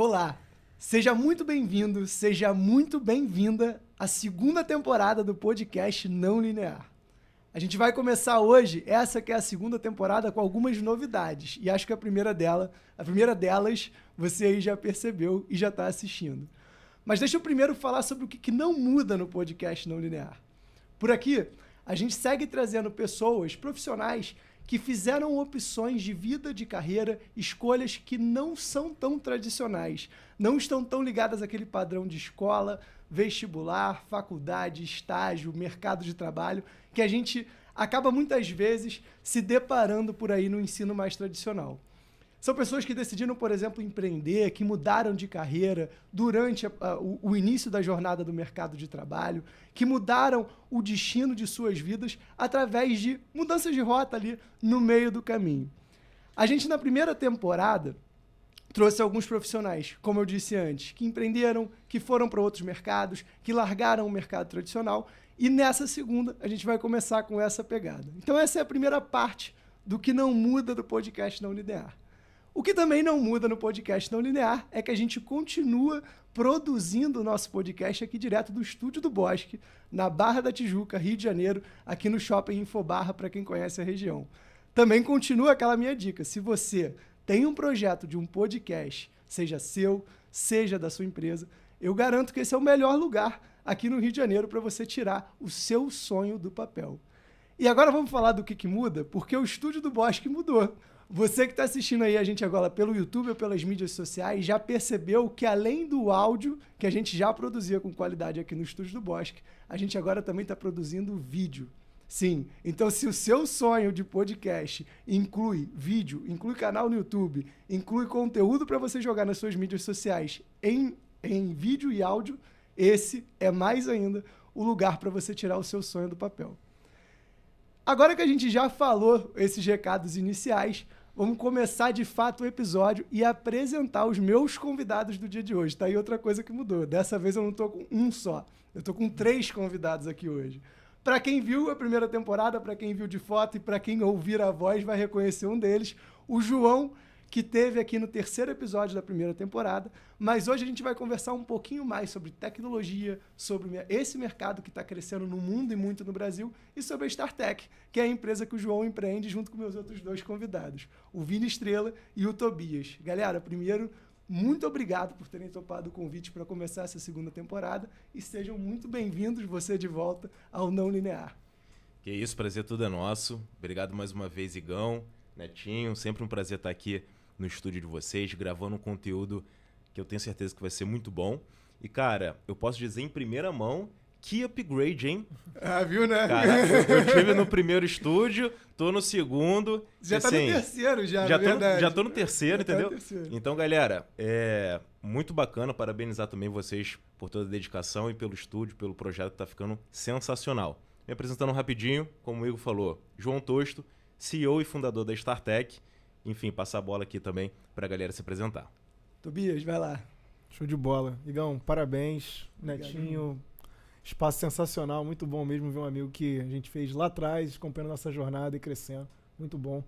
Olá, seja muito bem-vindo, seja muito bem-vinda à segunda temporada do podcast Não Linear. A gente vai começar hoje, essa que é a segunda temporada, com algumas novidades. E acho que a primeira delas, você aí já percebeu e já está assistindo. Mas deixa eu primeiro falar sobre o que não muda no podcast Não Linear. Por aqui, a gente segue trazendo pessoas, profissionais, que fizeram opções de vida, de carreira, escolhas que não são tão tradicionais, não estão tão ligadas àquele padrão de escola, vestibular, faculdade, estágio, mercado de trabalho, que a gente acaba muitas vezes se deparando por aí no ensino mais tradicional. São pessoas que decidiram, por exemplo, empreender, que mudaram de carreira durante o início da jornada do mercado de trabalho, que mudaram o destino de suas vidas através de mudanças de rota ali no meio do caminho. A gente, na primeira temporada, trouxe alguns profissionais, como eu disse antes, que empreenderam, que foram para outros mercados, que largaram o mercado tradicional, e nessa segunda a gente vai começar com essa pegada. Então essa é a primeira parte do que não muda do podcast Não Linear. O que também não muda no podcast Não Linear é que a gente continua produzindo o nosso podcast aqui direto do estúdio do Bosque, na Barra da Tijuca, Rio de Janeiro, aqui no Shopping Infobarra, para quem conhece a região. Também continua aquela minha dica, se você tem um projeto de um podcast, seja seu, seja da sua empresa, eu garanto que esse é o melhor lugar aqui no Rio de Janeiro para você tirar o seu sonho do papel. E agora vamos falar do que muda, porque o estúdio do Bosque mudou. Você que está assistindo aí a gente agora pelo YouTube ou pelas mídias sociais já percebeu que além do áudio que a gente já produzia com qualidade aqui no estúdio do Bosque, a gente agora também está produzindo vídeo. Sim, então se o seu sonho de podcast inclui vídeo, inclui canal no YouTube, inclui conteúdo para você jogar nas suas mídias sociais em vídeo e áudio, esse é mais ainda o lugar para você tirar o seu sonho do papel. Agora que a gente já falou esses recados iniciais, vamos começar de fato o episódio e apresentar os meus convidados do dia de hoje. Tá aí outra coisa que mudou. Dessa vez eu não tô com um só. Eu tô com 3 convidados aqui hoje. Para quem viu a primeira temporada, para quem viu de foto e para quem ouvir a voz vai reconhecer um deles, o João, que teve aqui no 3º episódio da primeira temporada, mas hoje a gente vai conversar um pouquinho mais sobre tecnologia, sobre esse mercado que está crescendo no mundo e muito no Brasil, e sobre a StarTech, que é a empresa que o João empreende junto com meus outros 2 convidados, o Vini Estrela e o Tobias. Galera, primeiro, muito obrigado por terem topado o convite para começar essa segunda temporada e sejam muito bem-vindos, você de volta ao Não Linear. Que isso, prazer tudo é nosso. Obrigado mais uma vez, Igão, Netinho, sempre um prazer estar aqui no estúdio de vocês, gravando um conteúdo que eu tenho certeza que vai ser muito bom. E, cara, eu posso dizer em primeira mão que upgrade, hein? Ah, viu, né? Caraca, eu tive no primeiro estúdio, tô no segundo. Já assim, tá no terceiro, já tô no terceiro, já entendeu? Tá no terceiro. Então, galera, é muito bacana, parabenizar também vocês por toda a dedicação e pelo estúdio, pelo projeto que tá ficando sensacional. Me apresentando rapidinho, como o Igor falou, João Tosto, CEO e fundador da StarTech. Enfim, passar a bola aqui também pra galera se apresentar. Tobias, vai lá. Show de bola. Igão, parabéns. Obrigado, Netinho, espaço sensacional. Muito bom mesmo ver um amigo que a gente fez lá atrás, acompanhando nossa jornada e crescendo. Muito bom.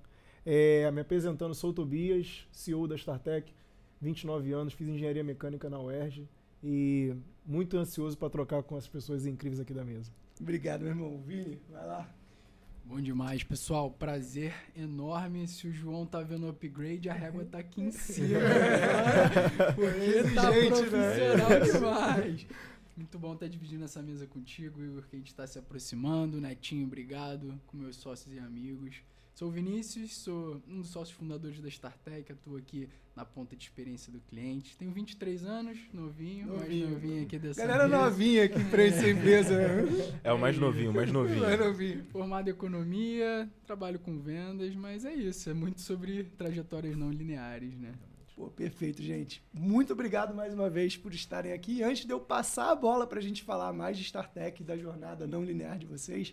Me apresentando, sou o Tobias, CEO da StarTech, 29 anos, fiz engenharia mecânica na UERJ e muito ansioso para trocar com as pessoas incríveis aqui da mesa. Obrigado, meu irmão. Vini, vai lá. Bom demais, pessoal. Prazer enorme. Se o João tá vendo o upgrade, a régua tá aqui em cima. Porque tá profissional demais. Muito bom estar dividindo essa mesa contigo, Igor, que a gente está se aproximando. Netinho, obrigado. Com meus sócios e amigos. Sou o Vinícius, sou um dos sócios fundadores da StarTech, atuo aqui na ponta de experiência do cliente. Tenho 23 anos, novinho, mais novinho aqui dessa Galera mesa. novinha que empreende essa empresa. É o mais novinho, Mais novinho. Formado em economia, trabalho com vendas, mas é isso, é muito sobre trajetórias não lineares, né? Pô, perfeito, gente. Muito obrigado mais uma vez por estarem aqui. Antes de eu passar a bola para a gente falar mais de StarTech e da jornada não linear de vocês,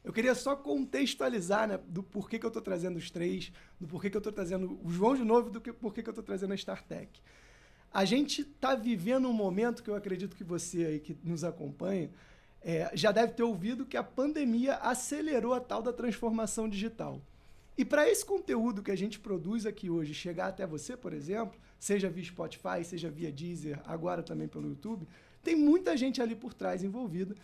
eu queria só contextualizar, né, do porquê que eu estou trazendo os 3, do porquê que eu estou trazendo o João de novo, do porquê que eu estou trazendo a StarTech. A gente está vivendo um momento que eu acredito que você aí que nos acompanha já deve ter ouvido que a pandemia acelerou a tal da transformação digital. E para esse conteúdo que a gente produz aqui hoje chegar até você, por exemplo, seja via Spotify, seja via Deezer, agora também pelo YouTube, tem muita gente ali por trás envolvida,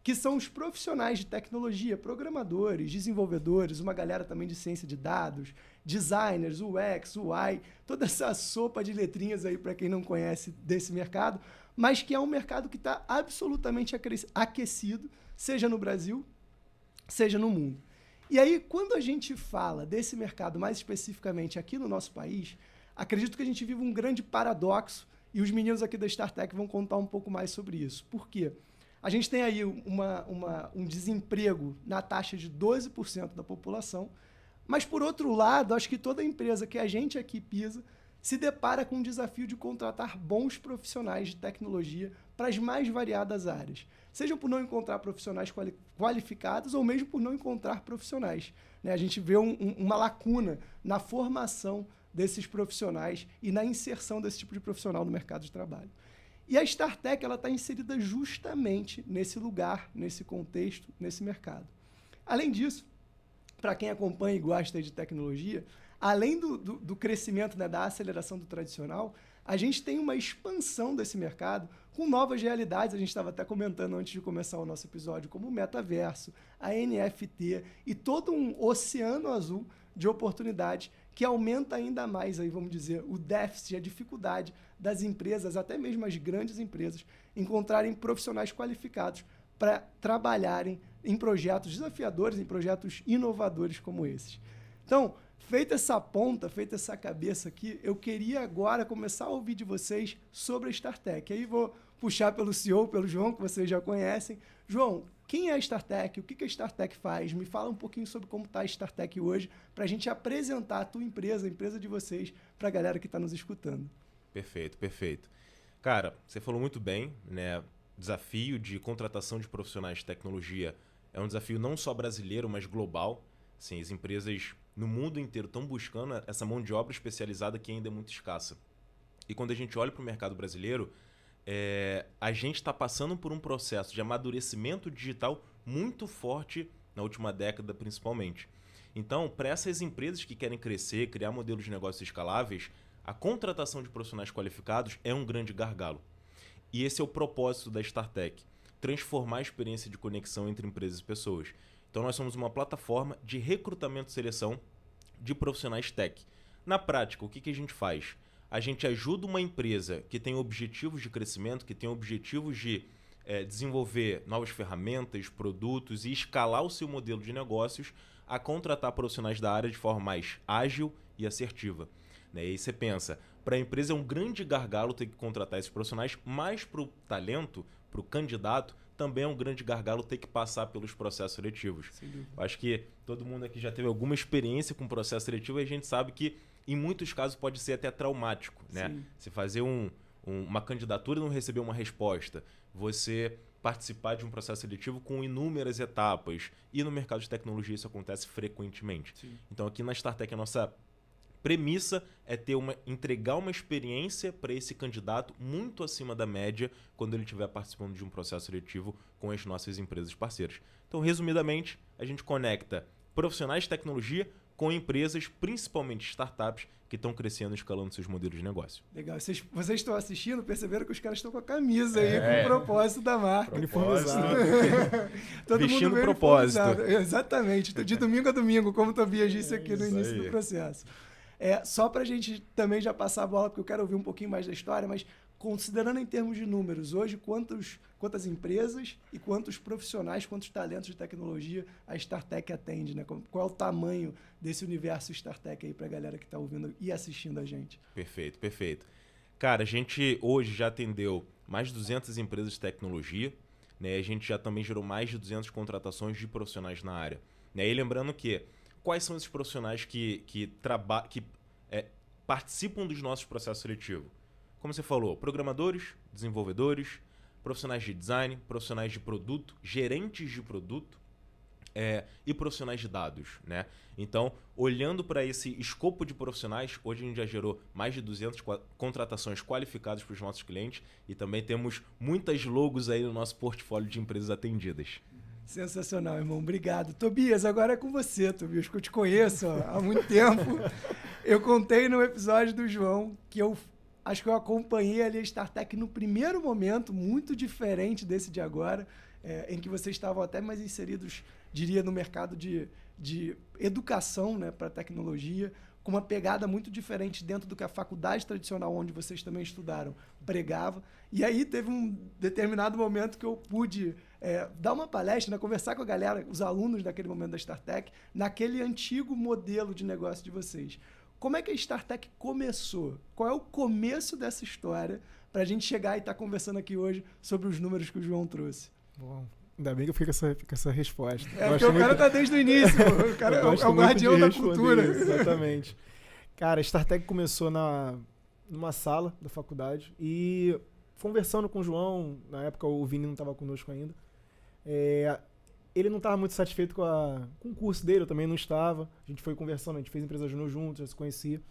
que são os profissionais de tecnologia, programadores, desenvolvedores, uma galera também de ciência de dados, designers, UX, UI, toda essa sopa de letrinhas aí para quem não conhece desse mercado, mas que é um mercado que está absolutamente aquecido, seja no Brasil, seja no mundo. E aí, quando a gente fala desse mercado mais especificamente aqui no nosso país, acredito que a gente vive um grande paradoxo e os meninos aqui da StarTech vão contar um pouco mais sobre isso. Por quê? A gente tem aí um desemprego na taxa de 12% da população, mas, por outro lado, acho que toda empresa que a gente aqui pisa se depara com o desafio de contratar bons profissionais de tecnologia para as mais variadas áreas. Seja por não encontrar profissionais qualificados ou mesmo por não encontrar profissionais, né? A gente vê uma lacuna na formação desses profissionais e na inserção desse tipo de profissional no mercado de trabalho. E a StarTech está inserida justamente nesse lugar, nesse contexto, nesse mercado. Além disso, para quem acompanha e gosta de tecnologia, além do crescimento, né, da aceleração do tradicional, a gente tem uma expansão desse mercado com novas realidades. A gente estava até comentando antes de começar o nosso episódio, como o metaverso, a NFT e todo um oceano azul de oportunidades que aumenta ainda mais, aí, vamos dizer, o déficit, a dificuldade das empresas, até mesmo as grandes empresas, encontrarem profissionais qualificados para trabalharem em projetos desafiadores, em projetos inovadores como esses. Então, feita essa ponta, feita essa cabeça aqui, eu queria agora começar a ouvir de vocês sobre a StarTech. Aí vou puxar pelo CEO, pelo João, que vocês já conhecem. João, quem é a StarTech? O que a StarTech faz? Me fala um pouquinho sobre como está a StarTech hoje, para a gente apresentar a tua empresa, a empresa de vocês, para a galera que está nos escutando. Perfeito, perfeito. Cara, você falou muito bem, né? Desafio de contratação de profissionais de tecnologia é um desafio não só brasileiro, mas global. Assim, as empresas no mundo inteiro estão buscando essa mão de obra especializada que ainda é muito escassa. E quando a gente olha para o mercado brasileiro, a gente está passando por um processo de amadurecimento digital muito forte na última década, principalmente. Então, para essas empresas que querem crescer, criar modelos de negócios escaláveis, a contratação de profissionais qualificados é um grande gargalo. E esse é o propósito da StarTech, transformar a experiência de conexão entre empresas e pessoas. Então, nós somos uma plataforma de recrutamento e seleção de profissionais tech. Na prática, o que a gente faz? A gente ajuda uma empresa que tem objetivos de crescimento, que tem objetivos de desenvolver novas ferramentas, produtos e escalar o seu modelo de negócios a contratar profissionais da área de forma mais ágil e assertiva. E aí você pensa, para a empresa é um grande gargalo ter que contratar esses profissionais, mas para o talento, para o candidato, também é um grande gargalo ter que passar pelos processos seletivos. Eu acho que todo mundo aqui já teve alguma experiência com processo seletivo e a gente sabe que, em muitos casos, pode ser até traumático, né? Você fazer uma candidatura e não receber uma resposta, você participar de um processo seletivo com inúmeras etapas. E no mercado de tecnologia isso acontece frequentemente. Sim. Então aqui na StarTech a nossa premissa é entregar uma experiência para esse candidato muito acima da média quando ele estiver participando de um processo seletivo com as nossas empresas parceiras. Então, resumidamente, a gente conecta profissionais de tecnologia com empresas, principalmente startups, que estão crescendo e escalando seus modelos de negócio. Legal. Vocês estão assistindo, perceberam que os caras estão com a camisa aí, com o propósito da marca. Uniformizado. Todo vestindo mundo propósito. Exatamente. De domingo a domingo, como o Tobias disse aqui no início do processo. Só para a gente também já passar a bola, porque eu quero ouvir um pouquinho mais da história, mas considerando em termos de números, hoje quantas empresas e quantos profissionais, quantos talentos de tecnologia a StarTech atende, né? Qual é o tamanho desse universo StarTech aí para a galera que está ouvindo e assistindo a gente? Perfeito, perfeito. Cara, a gente hoje já atendeu mais de 200 empresas de tecnologia, né? A gente já também gerou mais de 200 contratações de profissionais na área. E lembrando que quais são esses profissionais que participam dos nossos processos seletivos? Como você falou, programadores, desenvolvedores, profissionais de design, profissionais de produto, gerentes de produto e profissionais de dados, né? Então, olhando para esse escopo de profissionais, hoje a gente já gerou mais de 200 contratações qualificadas para os nossos clientes e também temos muitas logos aí no nosso portfólio de empresas atendidas. Sensacional, irmão. Obrigado. Tobias, agora é com você, Tobias, que eu te conheço há muito tempo. Eu contei no episódio do João que eu acho que eu acompanhei ali a StarTech no primeiro momento, muito diferente desse de agora, em que vocês estavam até mais inseridos, diria, no mercado de educação, né, para tecnologia, com uma pegada muito diferente dentro do que a faculdade tradicional, onde vocês também estudaram, pregava. E aí teve um determinado momento que eu pude dar uma palestra, né, conversar com a galera, os alunos daquele momento da StarTech, naquele antigo modelo de negócio de vocês. Como é que a StarTech começou? Qual é o começo dessa história para a gente chegar e estar conversando aqui hoje sobre os números que o João trouxe? Bom, ainda bem que eu fico com essa resposta. Porque o cara tá desde o início, o cara é o guardião da cultura. Exatamente. Cara, a StarTech começou numa sala da faculdade e conversando com o João, na época o Vini não estava conosco ainda, ele não estava muito satisfeito com o curso dele, eu também não estava. A gente foi conversando, a gente fez Empresa Júnior juntos, já se conhecia.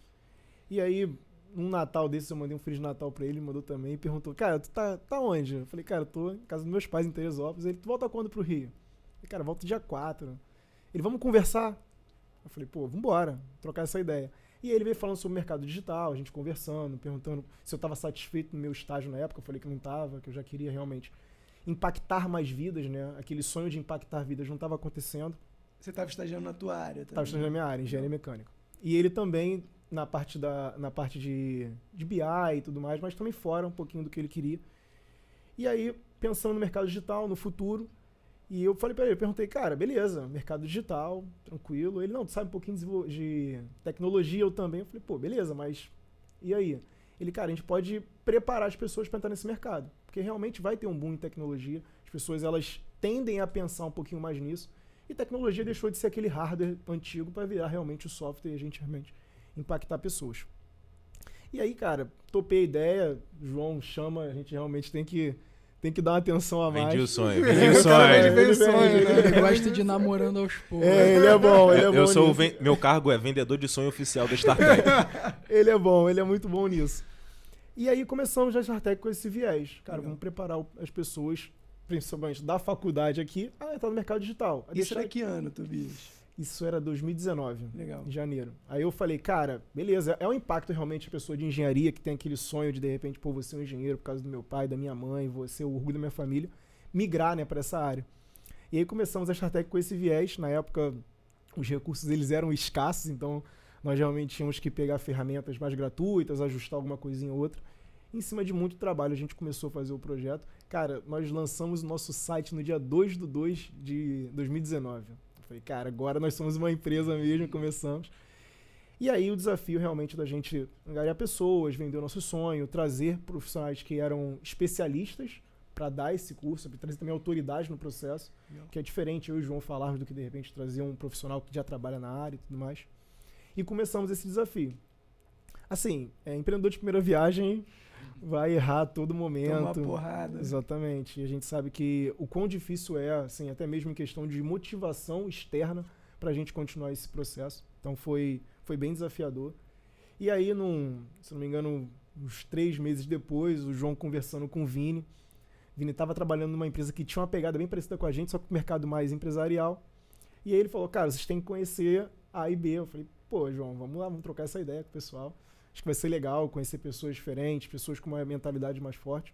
E aí, num Natal desses, eu mandei um Feliz Natal pra ele, mandou também, e perguntou, cara, tu tá onde? Eu falei, cara, eu tô em casa dos meus pais em Teresópolis. Ele, tu volta quando pro Rio? Eu falei, cara, volto dia 4. Ele, vamos conversar? Eu falei, pô, vambora, trocar essa ideia. E aí ele veio falando sobre o mercado digital, a gente conversando, perguntando se eu estava satisfeito no meu estágio na época. Eu falei que não estava, que eu já queria realmente impactar mais vidas, né? Aquele sonho de impactar vidas não estava acontecendo. Você estava estagiando na tua área também? Estava estagiando na minha área, engenharia mecânica. E ele também na parte de BI e tudo mais, mas também fora um pouquinho do que ele queria. E aí, pensando no mercado digital, no futuro, e eu falei para ele, eu perguntei, cara, beleza, mercado digital, tranquilo. Ele, não, tu sabe um pouquinho de tecnologia, eu também. Eu falei, pô, beleza, mas e aí? Ele, cara, a gente pode preparar as pessoas para entrar nesse mercado, porque realmente vai ter um boom em tecnologia. As pessoas, elas tendem a pensar um pouquinho mais nisso, e tecnologia deixou de ser aquele hardware antigo para virar realmente o software e a gente realmente impactar pessoas. E aí, cara, topei a ideia, o João chama, a gente realmente tem que dar uma atenção a mais. Vendi o sonho, vendi o sonho. Ele gosta de ir namorando aos poucos. Ele é bom, ele é bom. Eu sou meu cargo é vendedor de sonho oficial da StarTech. Ele é bom, ele é muito bom nisso. E aí começamos a StarTech com esse viés. Cara, vamos preparar as pessoas, principalmente da faculdade aqui, a entrar no mercado digital. Isso era que ano, Tobias? Isso era 2019, legal, em janeiro. Aí eu falei, cara, beleza, é um impacto realmente a pessoa de engenharia que tem aquele sonho de repente, pô, vou ser um engenheiro por causa do meu pai, da minha mãe, vou ser o orgulho da minha família, migrar, né, para essa área. E aí começamos a StarTech com esse viés. Na época, os recursos eles eram escassos, então nós realmente tínhamos que pegar ferramentas mais gratuitas, ajustar alguma coisinha ou outra. Em cima de muito trabalho, a gente começou a fazer o projeto. Cara, nós lançamos o nosso site no dia 2/2 de 2019. Falei, cara, agora nós somos uma empresa mesmo, começamos. E aí o desafio realmente da gente angariar pessoas, vender o nosso sonho, trazer profissionais que eram especialistas para dar esse curso, para trazer também autoridade no processo, que é diferente eu e o João falarmos do que de repente trazer um profissional que já trabalha na área e tudo mais. E começamos esse desafio. Assim, empreendedor de primeira viagem vai errar a todo momento. Toma porrada. Exatamente. E a gente sabe que o quão difícil é, assim, até mesmo em questão de motivação externa para a gente continuar esse processo. Então foi bem desafiador. E aí, se não me engano, uns 3 meses depois, o João conversando com o Vini. O Vini estava trabalhando numa empresa que tinha uma pegada bem parecida com a gente, só que com o mercado mais empresarial. E aí ele falou, cara, vocês têm que conhecer A e B. Eu falei, pô, João, vamos lá, vamos trocar essa ideia com o pessoal. Acho que vai ser legal conhecer pessoas diferentes, pessoas com uma mentalidade mais forte.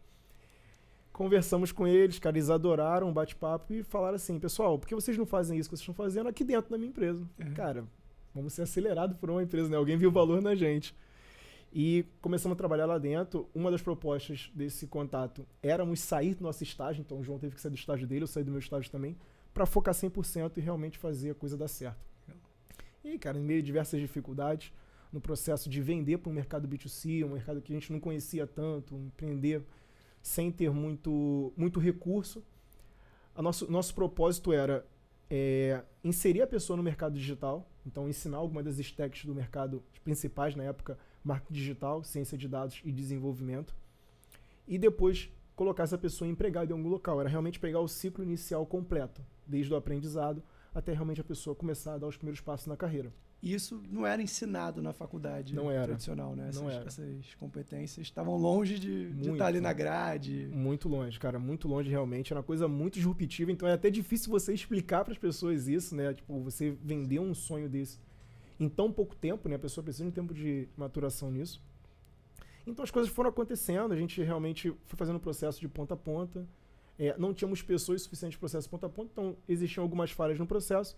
Conversamos com eles, cara, eles adoraram o bate-papo e falaram assim, pessoal, por que vocês não fazem isso que vocês estão fazendo aqui dentro da minha empresa? Cara, vamos ser acelerados por uma empresa, né? Alguém viu o valor na gente. E começamos a trabalhar lá dentro. Uma das propostas desse contato éramos sair do nosso estágio, então o João teve que sair do estágio dele, eu saí do meu estágio também, para focar 100% e realmente fazer a coisa dar certo. E aí, cara, em meio a diversas dificuldades, no processo de vender para um mercado B2C, um mercado que a gente não conhecia tanto, empreender sem ter muito recurso. Nosso propósito era inserir a pessoa no mercado digital, então ensinar algumas das stacks do mercado principais na época, marketing digital, ciência de dados e desenvolvimento, e depois colocar essa pessoa empregada em algum local. Era realmente pegar o ciclo inicial completo, desde o aprendizado até realmente a pessoa começar a dar os primeiros passos na carreira. E isso não era ensinado na faculdade tradicional, né? Essas competências estavam longe de estar ali na grade. Muito longe, cara. Muito longe, realmente. Era uma coisa muito disruptiva. Então é até difícil você explicar para as pessoas isso, né? Tipo, você vender um sonho desse em tão pouco tempo, né? A pessoa precisa de um tempo de maturação nisso. Então as coisas foram acontecendo. A gente realmente foi fazendo o processo de ponta a ponta. Não tínhamos pessoas suficientes para o processo de ponta a ponta. Então existiam algumas falhas no processo.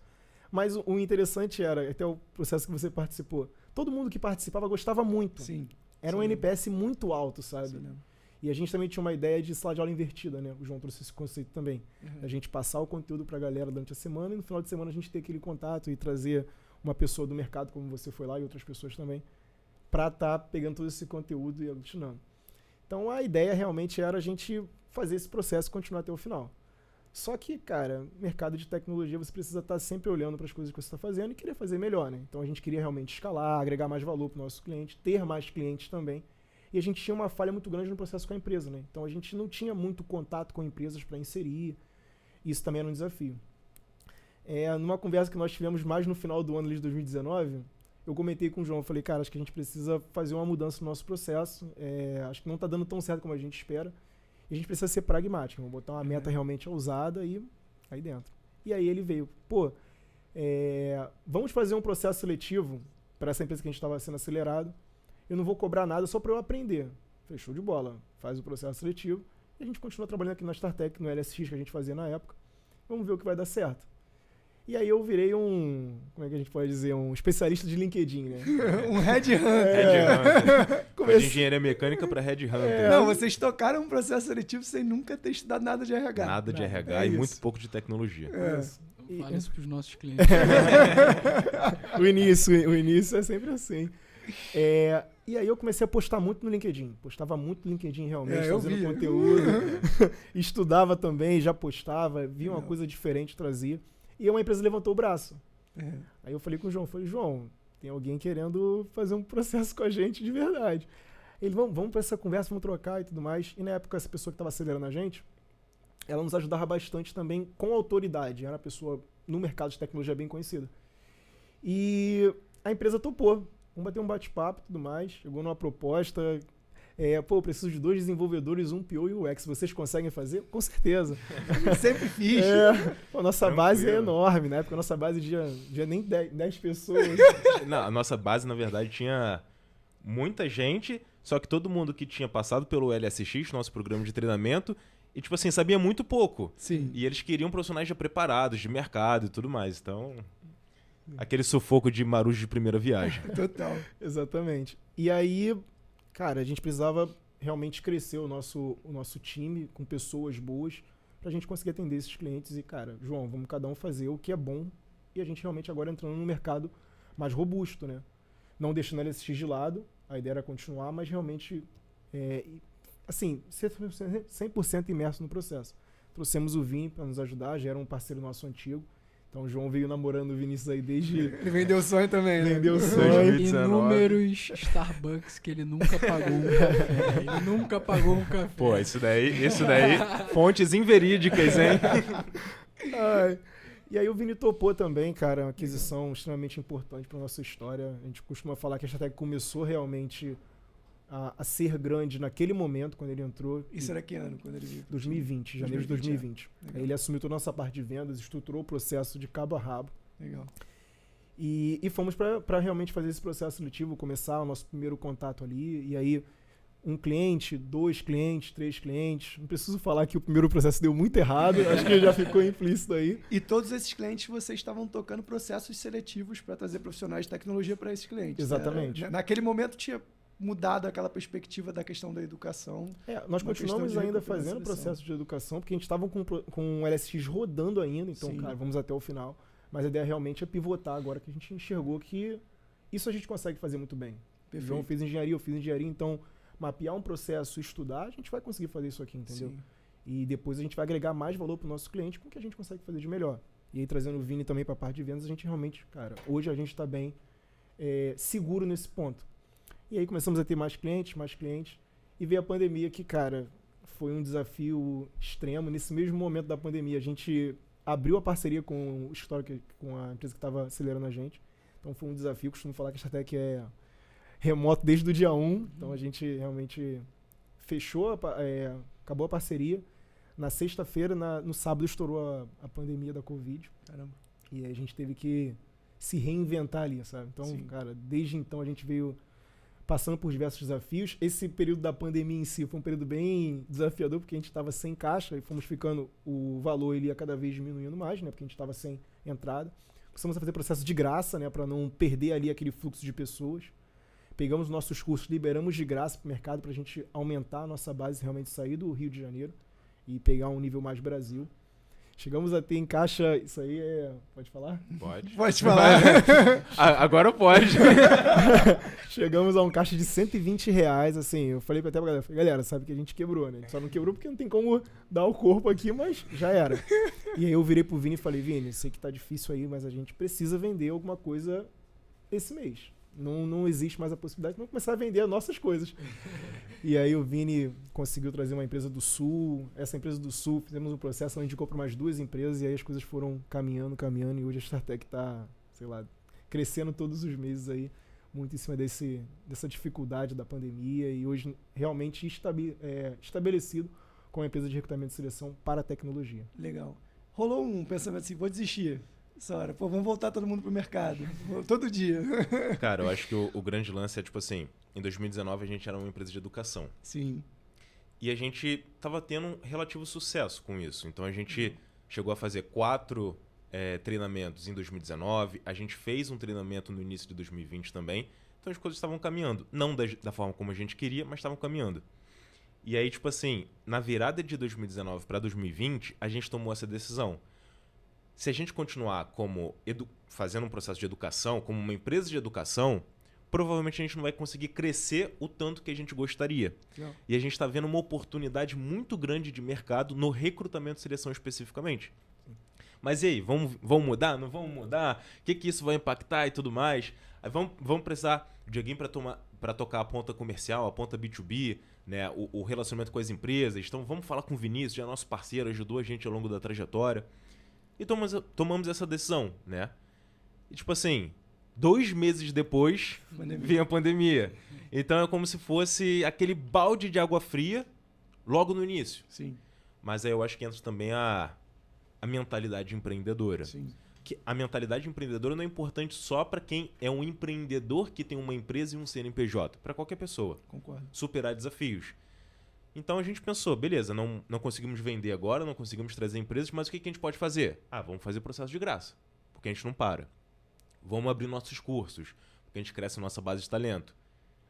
Mas o interessante era, até o processo que você participou, todo mundo que participava gostava muito. Sim. Era um NPS muito alto, sabe? Sim. E a gente também tinha uma ideia de sala de aula invertida, né? O João trouxe esse conceito também. A gente passar o conteúdo pra galera durante a semana e no final de semana a gente ter aquele contato e trazer uma pessoa do mercado, como você foi lá, e outras pessoas também, pra estar pegando todo esse conteúdo e aglutinando. Então a ideia realmente era a gente fazer esse processo e continuar até o final. Só que, cara, mercado de tecnologia, você precisa estar sempre olhando para as coisas que você está fazendo e querer fazer melhor, né? Então a gente queria realmente escalar, agregar mais valor para o nosso cliente, ter mais clientes também. E a gente tinha uma falha muito grande no processo com a empresa, né? Então a gente não tinha muito contato com empresas para inserir. Isso também era um desafio. Numa conversa que nós tivemos mais no final do ano de 2019, eu comentei com o João, falei, cara, acho que a gente precisa fazer uma mudança no nosso processo. Acho que não está dando tão certo como a gente espera. E a gente precisa ser pragmático, vamos botar uma meta realmente ousada e aí dentro. E aí ele veio, vamos fazer um processo seletivo para essa empresa que a gente estava sendo acelerado. Eu não vou cobrar nada só para eu aprender. Fechou de bola. Faz o processo seletivo e a gente continua trabalhando aqui na StarTech, no LSX que a gente fazia na época. Vamos ver o que vai dar certo. E aí eu virei como é que a gente pode dizer, um especialista de LinkedIn, né? Um headhunter. De engenharia mecânica para headhunter. Não, vocês tocaram um processo seletivo sem nunca ter estudado nada de RH. Nada de RH e muito pouco de tecnologia. Não fala isso pros nossos clientes. O início é sempre assim. E aí eu comecei a postar muito no LinkedIn. Postava muito no LinkedIn realmente, fazendo conteúdo. Estudava também, já postava, via uma coisa diferente, trazia. E uma empresa levantou o braço. Aí eu falei com o João, João, tem alguém querendo fazer um processo com a gente de verdade. Ele, vamos para essa conversa, vamos trocar e tudo mais. E na época, essa pessoa que estava acelerando a gente, ela nos ajudava bastante também com autoridade. Era uma pessoa no mercado de tecnologia bem conhecida. E a empresa topou. Vamos bater um bate-papo e tudo mais. Chegou numa proposta. Eu preciso de 2 desenvolvedores, um PO e um UX. Vocês conseguem fazer? Com certeza. Sempre fiz. A nossa base é enorme, né? Porque a nossa base tinha nem 10 pessoas. Não, a nossa base, na verdade, tinha muita gente, só que todo mundo que tinha passado pelo LSX, nosso programa de treinamento, e, tipo assim, sabia muito pouco. Sim. E eles queriam profissionais já preparados, de mercado e tudo mais. Então, aquele sufoco de marujo de primeira viagem. Total. Exatamente. E aí, cara, a gente precisava realmente crescer o nosso time com pessoas boas pra gente conseguir atender esses clientes. E, cara, João, vamos cada um fazer o que é bom e a gente realmente agora entrando num mercado mais robusto, né? Não deixando ele assistir de lado, a ideia era continuar, mas realmente, assim, ser 100% imerso no processo. Trouxemos o Vini para nos ajudar, já era um parceiro nosso antigo. Então o João veio namorando o Vinícius aí desde... Ele vendeu o sonho também, né? Vendeu o sonho. Inúmeros Starbucks que ele nunca pagou um café. Ele nunca pagou um café. Pô, isso daí, fontes inverídicas, hein? E aí o Vini topou também, cara, uma aquisição extremamente importante para nossa história. A gente costuma falar que a StarTech começou realmente a ser grande naquele momento, quando ele entrou. Isso era que ano? Quando ele veio? 2020, janeiro de 2020. Aí ele assumiu toda a nossa parte de vendas, estruturou o processo de cabo a rabo. Legal. E fomos para realmente fazer esse processo seletivo, começar o nosso primeiro contato ali. E aí, 1 cliente, 2 clientes, 3 clientes. Não preciso falar que o primeiro processo deu muito errado, acho que já ficou implícito aí. E todos esses clientes, vocês estavam tocando processos seletivos para trazer profissionais de tecnologia para esses clientes. Exatamente. Naquele momento tinha mudado aquela perspectiva da questão da educação. Nós continuamos ainda fazendo processo de educação, porque a gente estava com o LSX rodando ainda, então, cara, vamos até o final. Mas a ideia realmente é pivotar agora que a gente enxergou que isso a gente consegue fazer muito bem. O João fez engenharia, eu fiz engenharia, então mapear um processo, estudar, a gente vai conseguir fazer isso aqui, entendeu? Sim. E depois a gente vai agregar mais valor para o nosso cliente com o que a gente consegue fazer de melhor. E aí, trazendo o Vini também para a parte de vendas, a gente realmente, cara, hoje a gente está bem seguro nesse ponto. E aí começamos a ter mais clientes, e veio a pandemia que, cara, foi um desafio extremo. Nesse mesmo momento da pandemia, a gente abriu a parceria com o escritório, com a empresa que estava acelerando a gente. Então foi um desafio. Costumo falar que a Startec é remoto desde o dia 1. Então a gente realmente fechou, acabou a parceria. Na sexta-feira, no sábado, estourou a pandemia da Covid. Caramba. E a gente teve que se reinventar ali, sabe? Então, Sim. cara, desde então a gente veio passando por diversos desafios. Esse período da pandemia em si foi um período bem desafiador, porque a gente estava sem caixa e fomos ficando, o valor ele ia cada vez diminuindo mais, né? Porque a gente estava sem entrada. Começamos a fazer processo de graça, né? Para não perder ali aquele fluxo de pessoas. Pegamos nossos cursos, liberamos de graça para o mercado para a gente aumentar a nossa base, realmente sair do Rio de Janeiro e pegar um nível mais Brasil. Chegamos a ter em caixa, isso aí pode falar? Pode. Pode falar. Agora pode. Chegamos a um caixa de R$120, assim, eu falei até pra galera, sabe que a gente quebrou, né? A gente só não quebrou porque não tem como dar o corpo aqui, mas já era. E aí eu virei pro Vini e falei, Vini, sei que tá difícil aí, mas a gente precisa vender alguma coisa esse mês. Não existe mais a possibilidade de não começar a vender as nossas coisas. E aí o Vini conseguiu trazer uma empresa do Sul. Essa empresa do Sul, fizemos um processo, a gente comprou mais 2 empresas e aí as coisas foram caminhando. E hoje a Startec está, sei lá, crescendo todos os meses aí, muito em cima dessa dificuldade da pandemia e hoje realmente estabelecido como uma empresa de recrutamento e seleção para a tecnologia. Legal. Rolou um pensamento assim, vou desistir. Essa hora, pô, vamos voltar todo mundo pro mercado. Todo dia. Cara, eu acho que o grande lance é, tipo assim, em 2019 a gente era uma empresa de educação. Sim. E a gente tava tendo um relativo sucesso com isso. Então a gente chegou a fazer 4 treinamentos em 2019. A gente fez um treinamento no início de 2020 também. Então as coisas estavam caminhando. Não da forma como a gente queria, mas estavam caminhando. E aí, tipo assim, na virada de 2019 para 2020, a gente tomou essa decisão. Se a gente continuar como fazendo um processo de educação, como uma empresa de educação, provavelmente a gente não vai conseguir crescer o tanto que a gente gostaria. Não. E a gente está vendo uma oportunidade muito grande de mercado no recrutamento e seleção especificamente. Mas e aí, vamos mudar? Não vamos mudar? O que isso vai impactar e tudo mais? Aí vamos precisar de alguém para tocar a ponta comercial, a ponta B2B, né? O relacionamento com as empresas. Então vamos falar com o Vinícius, já é nosso parceiro, ajudou a gente ao longo da trajetória. E tomamos essa decisão, né? E tipo assim, 2 meses depois, vem a pandemia. Então é como se fosse aquele balde de água fria logo no início. Sim. Mas aí eu acho que entra também a mentalidade empreendedora. Sim. Que a mentalidade empreendedora não é importante só para quem é um empreendedor que tem uma empresa e um CNPJ. Para qualquer pessoa. Concordo. Superar desafios. Então a gente pensou, beleza, não conseguimos vender agora, não conseguimos trazer empresas, mas o que a gente pode fazer? Vamos fazer processo de graça, porque a gente não para. Vamos abrir nossos cursos, porque a gente cresce a nossa base de talento.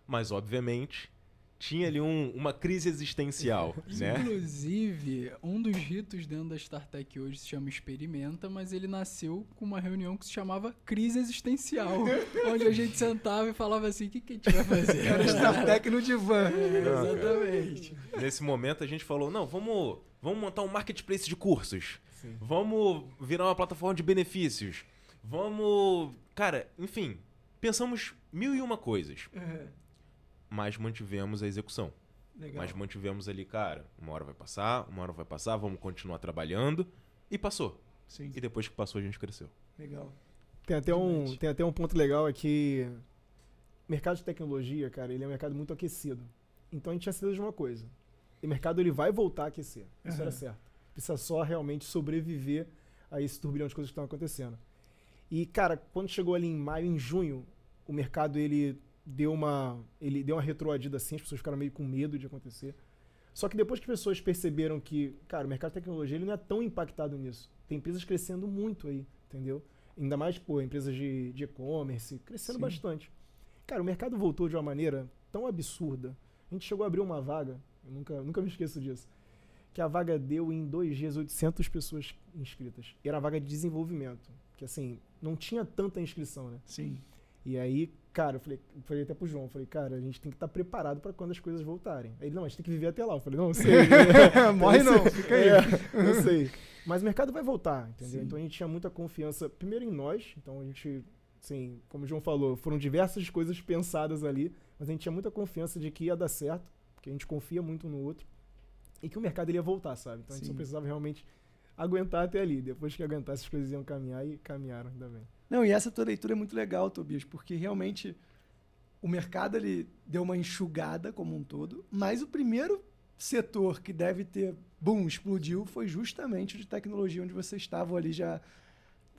Mas, obviamente, tinha ali uma crise existencial, né? Inclusive, um dos ritos dentro da Startec hoje se chama Experimenta, mas ele nasceu com uma reunião que se chamava Crise Existencial, onde a gente sentava e falava assim, o que a gente vai fazer? Era Startec no divã. Exatamente. Nesse momento a gente falou, não, vamos montar um marketplace de cursos. Sim. Vamos virar uma plataforma de benefícios. Vamos... Cara, enfim, pensamos 1001 coisas. Mas mantivemos a execução. Legal. Mas mantivemos ali, cara, uma hora vai passar, vamos continuar trabalhando. E passou. Sim. E depois que passou, a gente cresceu. Legal. Tem até um ponto legal aqui. O mercado de tecnologia, cara, ele é um mercado muito aquecido. Então a gente tinha certeza de uma coisa. O mercado ele vai voltar a aquecer. Isso era certo. Precisa só realmente sobreviver a esse turbilhão de coisas que estão acontecendo. E, cara, quando chegou ali em maio, em junho, o mercado ele deu uma retroagida assim, as pessoas ficaram meio com medo de acontecer. Só que depois que as pessoas perceberam que, cara, o mercado de tecnologia ele não é tão impactado nisso. Tem empresas crescendo muito aí, entendeu? Ainda mais, empresas de e-commerce, crescendo bastante. Cara, o mercado voltou de uma maneira tão absurda. A gente chegou a abrir uma vaga, eu nunca me esqueço disso, que a vaga deu em 2 dias 800 pessoas inscritas. E era uma vaga de desenvolvimento, que assim, não tinha tanta inscrição, né? Sim. E aí, cara, eu falei até pro João, cara, a gente tem que estar preparado para quando as coisas voltarem. Aí ele, não, a gente tem que viver até lá. Eu falei, não, eu sei. Morre não, fica aí. Eu sei. Mas o mercado vai voltar, entendeu? Sim. Então a gente tinha muita confiança, primeiro em nós, então a gente, assim, como o João falou, foram diversas coisas pensadas ali, mas a gente tinha muita confiança de que ia dar certo, porque a gente confia muito no outro, e que o mercado ele ia voltar, sabe? Então a gente só precisava realmente aguentar até ali. Depois que aguentar, essas coisas iam caminhar e caminharam, ainda bem. Não, e essa tua leitura é muito legal, Tobias, porque realmente o mercado ele deu uma enxugada como um todo, mas o primeiro setor que deve ter, explodiu, foi justamente o de tecnologia, onde vocês estavam ali já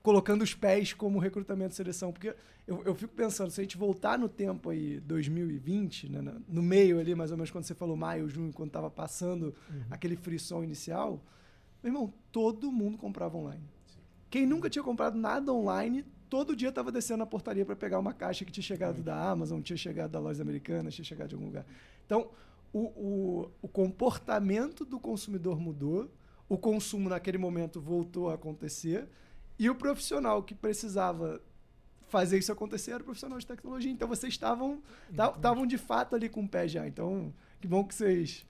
colocando os pés como recrutamento e seleção. Porque eu fico pensando, se a gente voltar no tempo aí, 2020, né, no meio ali, mais ou menos quando você falou maio, junho, quando estava passando aquele frisson inicial, meu irmão, todo mundo comprava online. Quem nunca tinha comprado nada online, todo dia estava descendo na portaria para pegar uma caixa que tinha chegado da Amazon, tinha chegado da Lojas Americanas, tinha chegado de algum lugar. Então, o comportamento do consumidor mudou, o consumo naquele momento voltou a acontecer, e o profissional que precisava fazer isso acontecer era o profissional de tecnologia. Então, vocês estavam de fato ali com o pé já. Então, que bom que vocês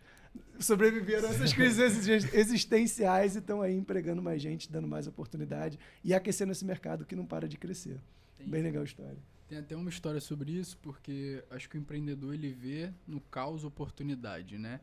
sobreviveram a essas crises existenciais e estão aí empregando mais gente, dando mais oportunidade e aquecendo esse mercado que não para de crescer. Bem legal a história. Tem até uma história sobre isso, porque acho que o empreendedor ele vê no caos oportunidade, né?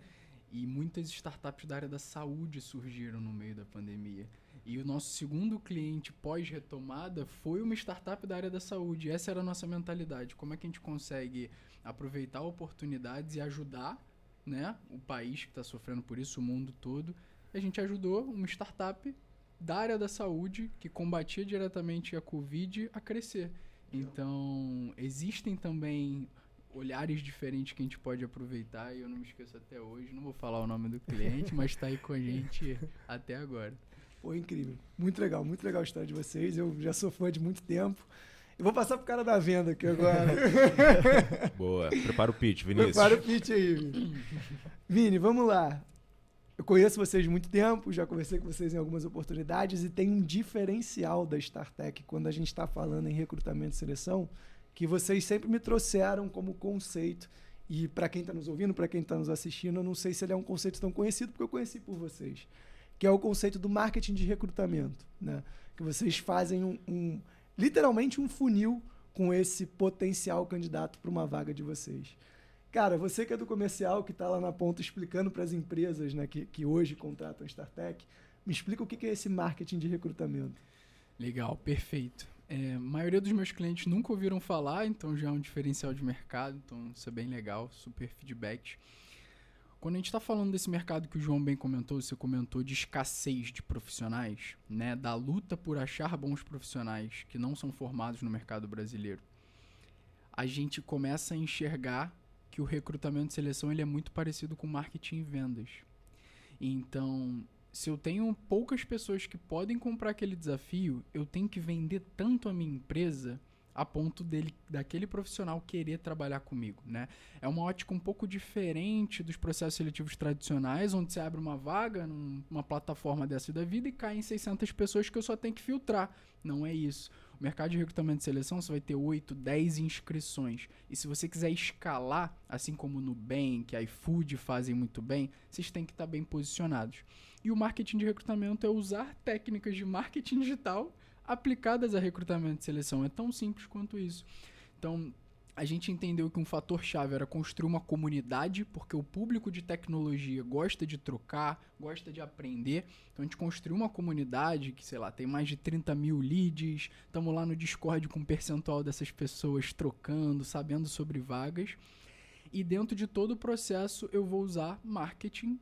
E muitas startups da área da saúde surgiram no meio da pandemia. E o nosso segundo cliente pós-retomada foi uma startup da área da saúde. Essa era a nossa mentalidade. Como é que a gente consegue aproveitar oportunidades e ajudar, né, o país que está sofrendo por isso, o mundo todo? A gente ajudou uma startup da área da saúde que combatia diretamente a Covid a crescer. Então, existem também olhares diferentes que a gente pode aproveitar, e eu não me esqueço até hoje, não vou falar o nome do cliente, mas está aí com a gente até agora. Pô, incrível. Muito legal a história de vocês. Eu já sou fã de muito tempo. Eu vou passar pro cara da venda aqui agora. Boa. Prepara o pitch, Vinícius. Prepara o pitch aí, Vini. Vini, vamos lá. Eu conheço vocês de muito tempo, já conversei com vocês em algumas oportunidades e tem um diferencial da StarTech quando a gente está falando em recrutamento e seleção, que vocês sempre me trouxeram como conceito. E para quem está nos ouvindo, para quem está nos assistindo, eu não sei se ele é um conceito tão conhecido, porque eu conheci por vocês, que é o conceito do marketing de recrutamento, né? Que vocês fazem literalmente um funil com esse potencial candidato para uma vaga de vocês. Cara, você que é do comercial, que está lá na ponta explicando para as empresas, né, que hoje contratam a StarTech, me explica o que é esse marketing de recrutamento. Legal, perfeito. A maioria dos meus clientes nunca ouviram falar, então já é um diferencial de mercado, então isso é bem legal, super feedback. Quando a gente está falando desse mercado que o João bem comentou, você comentou de escassez de profissionais, né, da luta por achar bons profissionais que não são formados no mercado brasileiro, a gente começa a enxergar que o recrutamento e seleção ele é muito parecido com marketing e vendas. Então, se eu tenho poucas pessoas que podem comprar aquele desafio, eu tenho que vender tanto a minha empresa a ponto daquele profissional querer trabalhar comigo, né? É uma ótica um pouco diferente dos processos seletivos tradicionais, onde você abre uma vaga numa plataforma dessa da vida e cai em 600 pessoas que eu só tenho que filtrar. Não é isso. O mercado de recrutamento e seleção, você vai ter 8, 10 inscrições. E se você quiser escalar, assim como o Nubank, a iFood fazem muito bem, vocês têm que estar bem posicionados. E o marketing de recrutamento é usar técnicas de marketing digital aplicadas a recrutamento e seleção. É tão simples quanto isso. Então, a gente entendeu que um fator-chave era construir uma comunidade, porque o público de tecnologia gosta de trocar, gosta de aprender. Então, a gente construiu uma comunidade que, sei lá, tem mais de 30 mil leads. Estamos lá no Discord com um percentual dessas pessoas trocando, sabendo sobre vagas. E dentro de todo o processo, eu vou usar marketing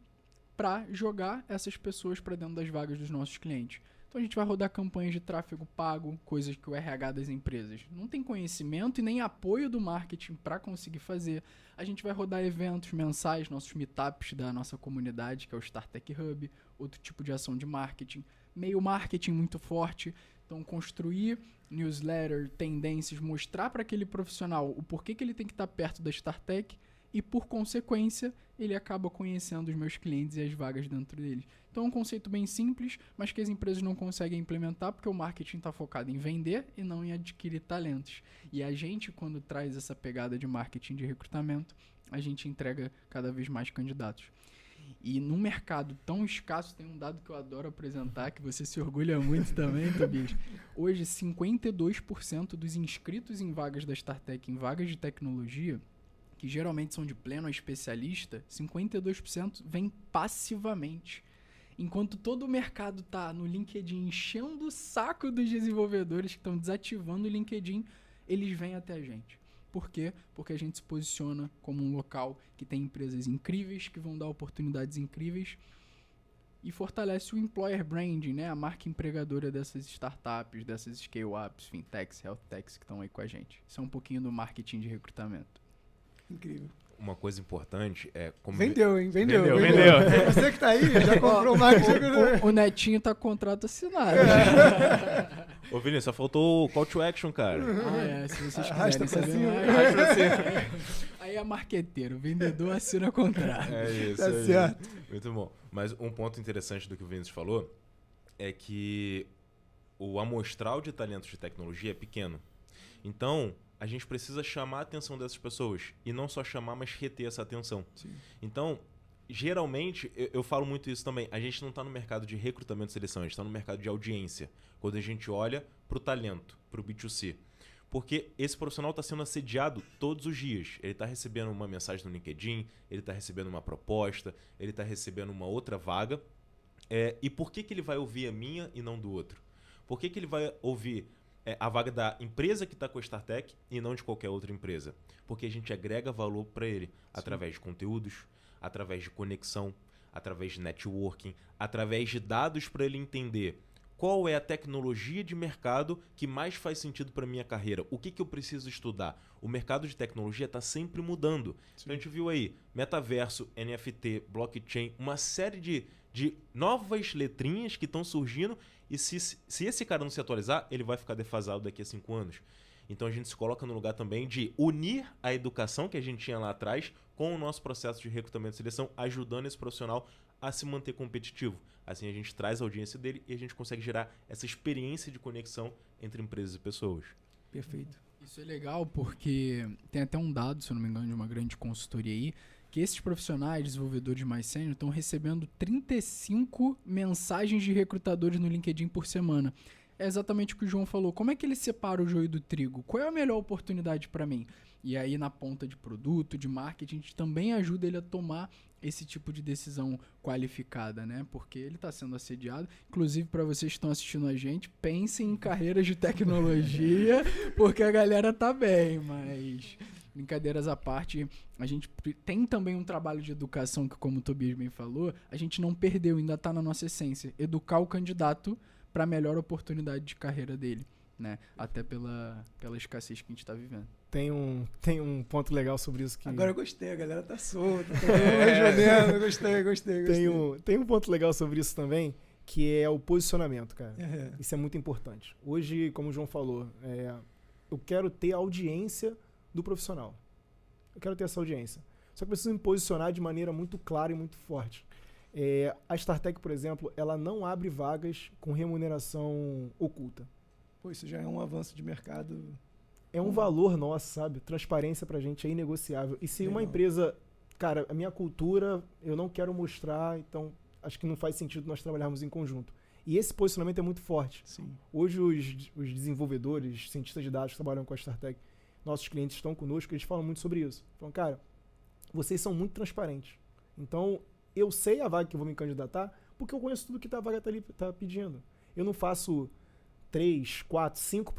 para jogar essas pessoas para dentro das vagas dos nossos clientes. Então a gente vai rodar campanhas de tráfego pago, coisas que o RH das empresas não tem conhecimento e nem apoio do marketing para conseguir fazer. A gente vai rodar eventos mensais, nossos meetups da nossa comunidade, que é o StarTech Hub, outro tipo de ação de marketing. Meio marketing muito forte. Então construir newsletter, tendências, mostrar para aquele profissional o porquê que ele tem que estar perto da StarTech e, por consequência, ele acaba conhecendo os meus clientes e as vagas dentro deles. Então é um conceito bem simples, mas que as empresas não conseguem implementar porque o marketing está focado em vender e não em adquirir talentos. E a gente, quando traz essa pegada de marketing de recrutamento, a gente entrega cada vez mais candidatos. E num mercado tão escasso, tem um dado que eu adoro apresentar, que você se orgulha muito também, Tobias. Hoje, 52% dos inscritos em vagas da StarTech, em vagas de tecnologia, que geralmente são de pleno a especialista, 52% vem passivamente. Enquanto todo o mercado tá no LinkedIn enchendo o saco dos desenvolvedores que estão desativando o LinkedIn, eles vêm até a gente. Por quê? Porque a gente se posiciona como um local que tem empresas incríveis, que vão dar oportunidades incríveis e fortalece o employer branding, né? A marca empregadora dessas startups, dessas scale-ups, fintechs, health techs que estão aí com a gente. Isso é um pouquinho do marketing de recrutamento. Incrível. Uma coisa importante é... como Vendeu, hein? Vendeu. Você que tá aí, já comprou o marketing. O Netinho tá com contrato assinado. Ô, Vinícius, só faltou o call to action, cara. Se vocês Arrasta quiserem pra saber cima. mais. Arrasta pra cima. Aí é marqueteiro, o vendedor assina contrato. É isso, Tá é certo. isso. Muito bom. Mas um ponto interessante do que o Vinícius falou é que o amostral de talentos de tecnologia é pequeno. Então, a gente precisa chamar a atenção dessas pessoas. E não só chamar, mas reter essa atenção. Sim. Então, geralmente, eu falo muito isso também, a gente não está no mercado de recrutamento e seleção, a gente está no mercado de audiência. Quando a gente olha para o talento, para o B2C. Porque esse profissional está sendo assediado todos os dias. Ele está recebendo uma mensagem no LinkedIn, ele está recebendo uma proposta, ele está recebendo uma outra vaga. E por que ele vai ouvir a minha e não do outro? Por que ele vai ouvir a vaga da empresa que está com a StarTech e não de qualquer outra empresa? Porque a gente agrega valor para ele através de conteúdos, através de conexão, através de networking, através de dados para ele entender qual é a tecnologia de mercado que mais faz sentido para a minha carreira. O que eu preciso estudar? O mercado de tecnologia está sempre mudando. Então a gente viu aí metaverso, NFT, blockchain, uma série de novas letrinhas que estão surgindo e se esse cara não se atualizar, ele vai ficar defasado daqui a 5 anos. Então a gente se coloca no lugar também de unir a educação que a gente tinha lá atrás com o nosso processo de recrutamento e seleção, ajudando esse profissional a se manter competitivo. Assim a gente traz a audiência dele e a gente consegue gerar essa experiência de conexão entre empresas e pessoas. Perfeito. Isso é legal porque tem até um dado, se eu não me engano, de uma grande consultoria aí, que esses profissionais, desenvolvedores mais sênior, estão recebendo 35 mensagens de recrutadores no LinkedIn por semana. É exatamente o que o João falou. Como é que ele separa o joio do trigo? Qual é a melhor oportunidade para mim? E aí, na ponta de produto, de marketing, a gente também ajuda ele a tomar esse tipo de decisão qualificada, né? Porque ele está sendo assediado. Inclusive, para vocês que estão assistindo a gente, pensem em carreiras de tecnologia, porque a galera tá bem, mas... Brincadeiras à parte, a gente tem também um trabalho de educação que, como o Tobias bem falou, a gente não perdeu, ainda está na nossa essência. Educar o candidato para a melhor oportunidade de carreira dele, né? Até pela escassez que a gente está vivendo. Tem um ponto legal sobre isso que... Agora eu gostei, a galera tá solta, tá gostei. Tem um ponto legal sobre isso também, que é o posicionamento, cara. É. Isso é muito importante. Hoje, como o João falou, eu quero ter a audiência do profissional. Eu quero ter essa audiência. Só que preciso me posicionar de maneira muito clara e muito forte. A StarTech, por exemplo, ela não abre vagas com remuneração oculta. Pô, isso já é um avanço de mercado. É um valor nosso, sabe? Transparência pra gente é inegociável. E se Legal. uma empresa... Cara, a minha cultura eu não quero mostrar, então acho que não faz sentido nós trabalharmos em conjunto. E esse posicionamento é muito forte. Sim. Hoje os desenvolvedores, cientistas de dados que trabalham com a StarTech, nossos clientes estão conosco, eles falam muito sobre isso. Falam, cara, vocês são muito transparentes. Então, eu sei a vaga que eu vou me candidatar porque eu conheço tudo que a vaga tá pedindo. Eu não faço 3, 4, 5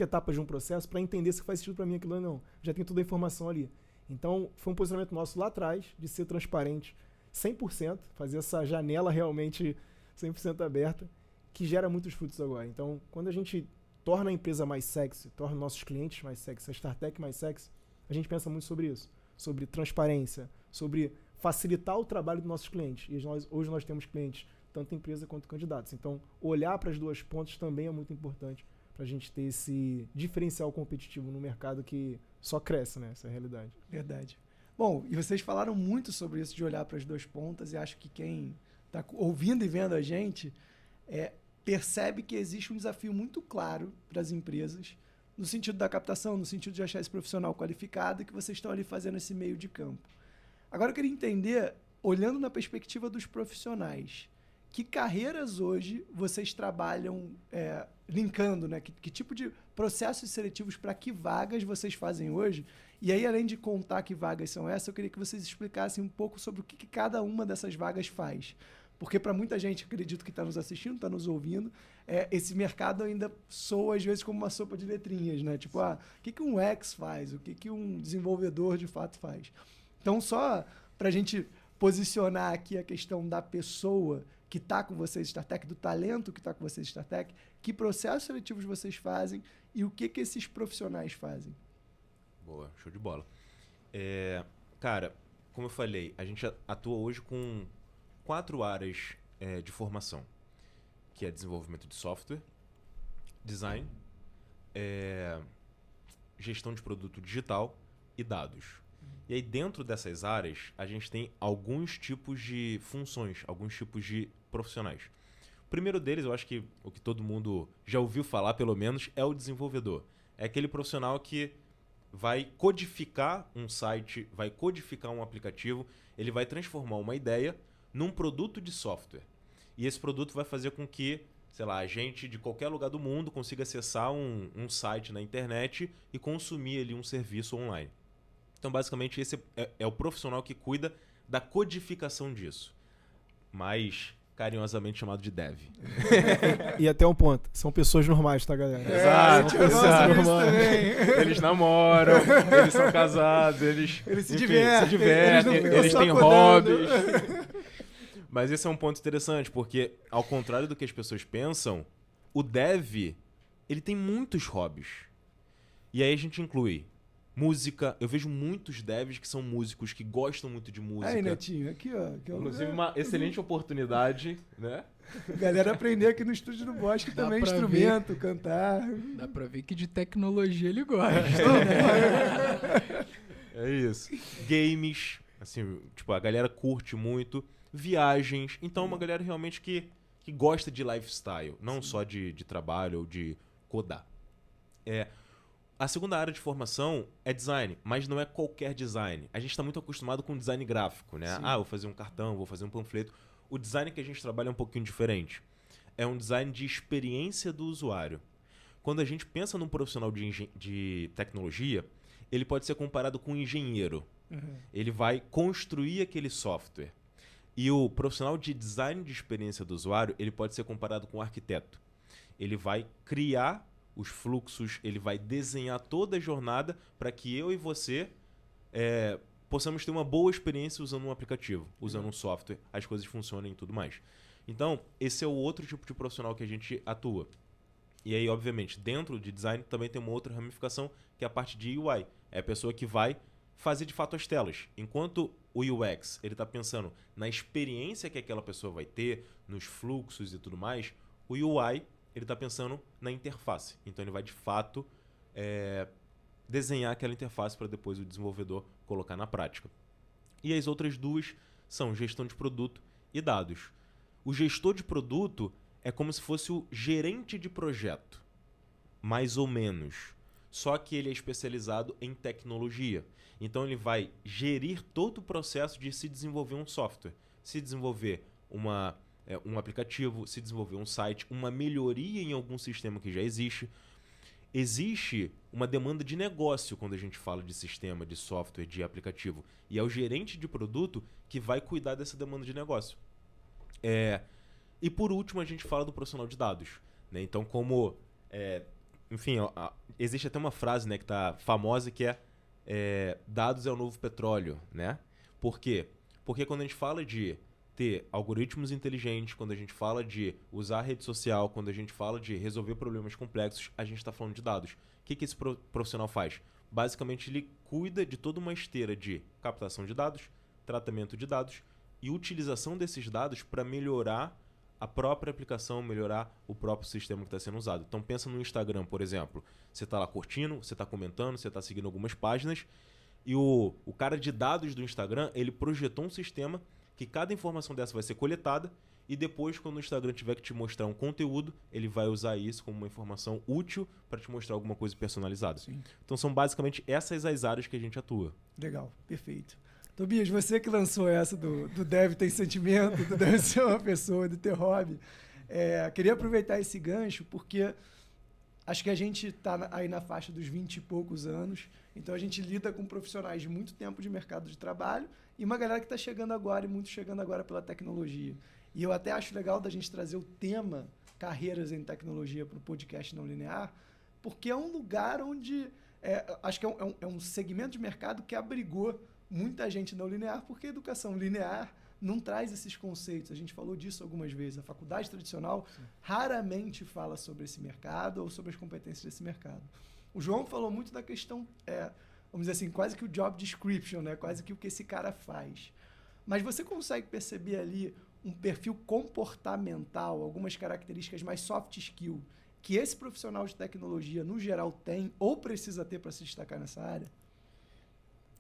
etapas de um processo para entender se faz sentido para mim aquilo ou não. Já tem toda a informação ali. Então, foi um posicionamento nosso lá atrás de ser transparente 100%, fazer essa janela realmente 100% aberta, que gera muitos frutos agora. Então, quando a gente torna a empresa mais sexy, torna nossos clientes mais sexy, a StarTech mais sexy, a gente pensa muito sobre isso. Sobre transparência, sobre facilitar o trabalho dos nossos clientes. E hoje nós temos clientes, tanto empresa quanto candidatos. Então, olhar para as duas pontas também é muito importante para a gente ter esse diferencial competitivo no mercado que só cresce, né? Essa é a realidade. Verdade. Bom, e vocês falaram muito sobre isso de olhar para as duas pontas e acho que quem está ouvindo e vendo a gente percebe que existe um desafio muito claro para as empresas no sentido da captação, no sentido de achar esse profissional qualificado e que vocês estão ali fazendo esse meio de campo. Agora eu queria entender, olhando na perspectiva dos profissionais, que carreiras hoje vocês trabalham linkando, né? Que tipo de processos seletivos para que vagas vocês fazem hoje? E aí, além de contar que vagas são essas, eu queria que vocês explicassem um pouco sobre o que cada uma dessas vagas faz. Porque para muita gente, acredito que está nos assistindo, está nos ouvindo, esse mercado ainda soa às vezes como uma sopa de letrinhas, né? Tipo, o que um UX faz? O que um desenvolvedor de fato faz? Então, só para a gente posicionar aqui a questão da pessoa que está com vocês, StarTech, do talento que está com vocês, StarTech, que processos seletivos vocês fazem e o que esses profissionais fazem. Boa, show de bola. Cara, como eu falei, a gente atua hoje com 4 áreas de formação, que é desenvolvimento de software, design, gestão de produto digital e dados. E aí, dentro dessas áreas, a gente tem alguns tipos de funções, alguns tipos de profissionais. O primeiro deles, eu acho que o que todo mundo já ouviu falar, pelo menos, é o desenvolvedor. É aquele profissional que vai codificar um site, vai codificar um aplicativo, ele vai transformar uma ideia num produto de software. E esse produto vai fazer com que, sei lá, a gente de qualquer lugar do mundo consiga acessar um site na internet e consumir ali um serviço online. Então, basicamente, esse é o profissional que cuida da codificação disso. Mais carinhosamente chamado de dev. E até um ponto. São pessoas normais, tá, galera? Exato. Eles namoram, eles são casados, eles se divertem, eles têm hobbies. Mas esse é um ponto interessante, porque, ao contrário do que as pessoas pensam, o dev, ele tem muitos hobbies. E aí a gente inclui música. Eu vejo muitos devs que são músicos, que gostam muito de música. Aí, Netinho, aqui, ó. Inclusive, uma excelente oportunidade, né? Galera aprender aqui no Estúdio do Bosque também, instrumento, cantar. Dá pra ver que de tecnologia ele gosta. É isso. Games, assim, tipo, a galera curte muito. Viagens. Então, uma galera realmente que gosta de lifestyle, não só de trabalho ou de codar. A segunda área de formação é design, mas não é qualquer design. A gente está muito acostumado com design gráfico, né? Sim. Vou fazer um cartão, vou fazer um panfleto. O design que a gente trabalha é um pouquinho diferente. É um design de experiência do usuário. Quando a gente pensa num profissional de tecnologia, ele pode ser comparado com um engenheiro. Uhum. Ele vai construir aquele software. E o profissional de design de experiência do usuário, ele pode ser comparado com um arquiteto. Ele vai criar os fluxos, ele vai desenhar toda a jornada para que eu e você possamos ter uma boa experiência usando um aplicativo, usando um software, as coisas funcionem e tudo mais. Então, esse é o outro tipo de profissional que a gente atua. E aí, obviamente, dentro de design também tem uma outra ramificação, que é a parte de UI. É a pessoa que vai fazer de fato as telas. Enquanto o UX ele está pensando na experiência que aquela pessoa vai ter, nos fluxos e tudo mais, o UI ele está pensando na interface. Então ele vai de fato desenhar aquela interface para depois o desenvolvedor colocar na prática. E as outras duas são gestão de produto e dados. O gestor de produto é como se fosse o gerente de projeto, mais ou menos. Só que ele é especializado em tecnologia. Então ele vai gerir todo o processo de se desenvolver um software, se desenvolver um aplicativo, se desenvolver um site, uma melhoria em algum sistema que já existe. Existe uma demanda de negócio quando a gente fala de sistema, de software, de aplicativo. E é o gerente de produto que vai cuidar dessa demanda de negócio. E por último, a gente fala do profissional de dados, né? Então, como... enfim, existe até uma frase, né, que está famosa que dados é o novo petróleo, né? Por quê? Porque quando a gente fala de ter algoritmos inteligentes, quando a gente fala de usar a rede social, quando a gente fala de resolver problemas complexos, a gente está falando de dados. O que esse profissional faz? Basicamente, ele cuida de toda uma esteira de captação de dados, tratamento de dados e utilização desses dados para melhorar a própria aplicação, melhorar o próprio sistema que está sendo usado. Então pensa no Instagram, por exemplo. Você está lá curtindo, você está comentando, você está seguindo algumas páginas e o cara de dados do Instagram, ele projetou um sistema que cada informação dessa vai ser coletada e depois, quando o Instagram tiver que te mostrar um conteúdo, ele vai usar isso como uma informação útil para te mostrar alguma coisa personalizada. Sim. Então são basicamente essas as áreas que a gente atua. Legal, perfeito. Tobias, você que lançou essa do dev tem sentimento, do deve ser uma pessoa, do ter hobby. Queria aproveitar esse gancho porque acho que a gente está aí na faixa dos 20 e poucos anos, então a gente lida com profissionais de muito tempo de mercado de trabalho e uma galera que está chegando agora e muito chegando agora pela tecnologia. E eu até acho legal da gente trazer o tema carreiras em tecnologia para o podcast não linear, porque é um lugar onde acho que é um segmento de mercado que abrigou muita gente não linear, porque a educação linear não traz esses conceitos. A gente falou disso algumas vezes. A faculdade tradicional raramente fala sobre esse mercado ou sobre as competências desse mercado. O João falou muito da questão, vamos dizer assim, quase que o job description, né? Quase que o que esse cara faz. Mas você consegue perceber ali um perfil comportamental, algumas características mais soft skill, que esse profissional de tecnologia, no geral, tem ou precisa ter para se destacar nessa área?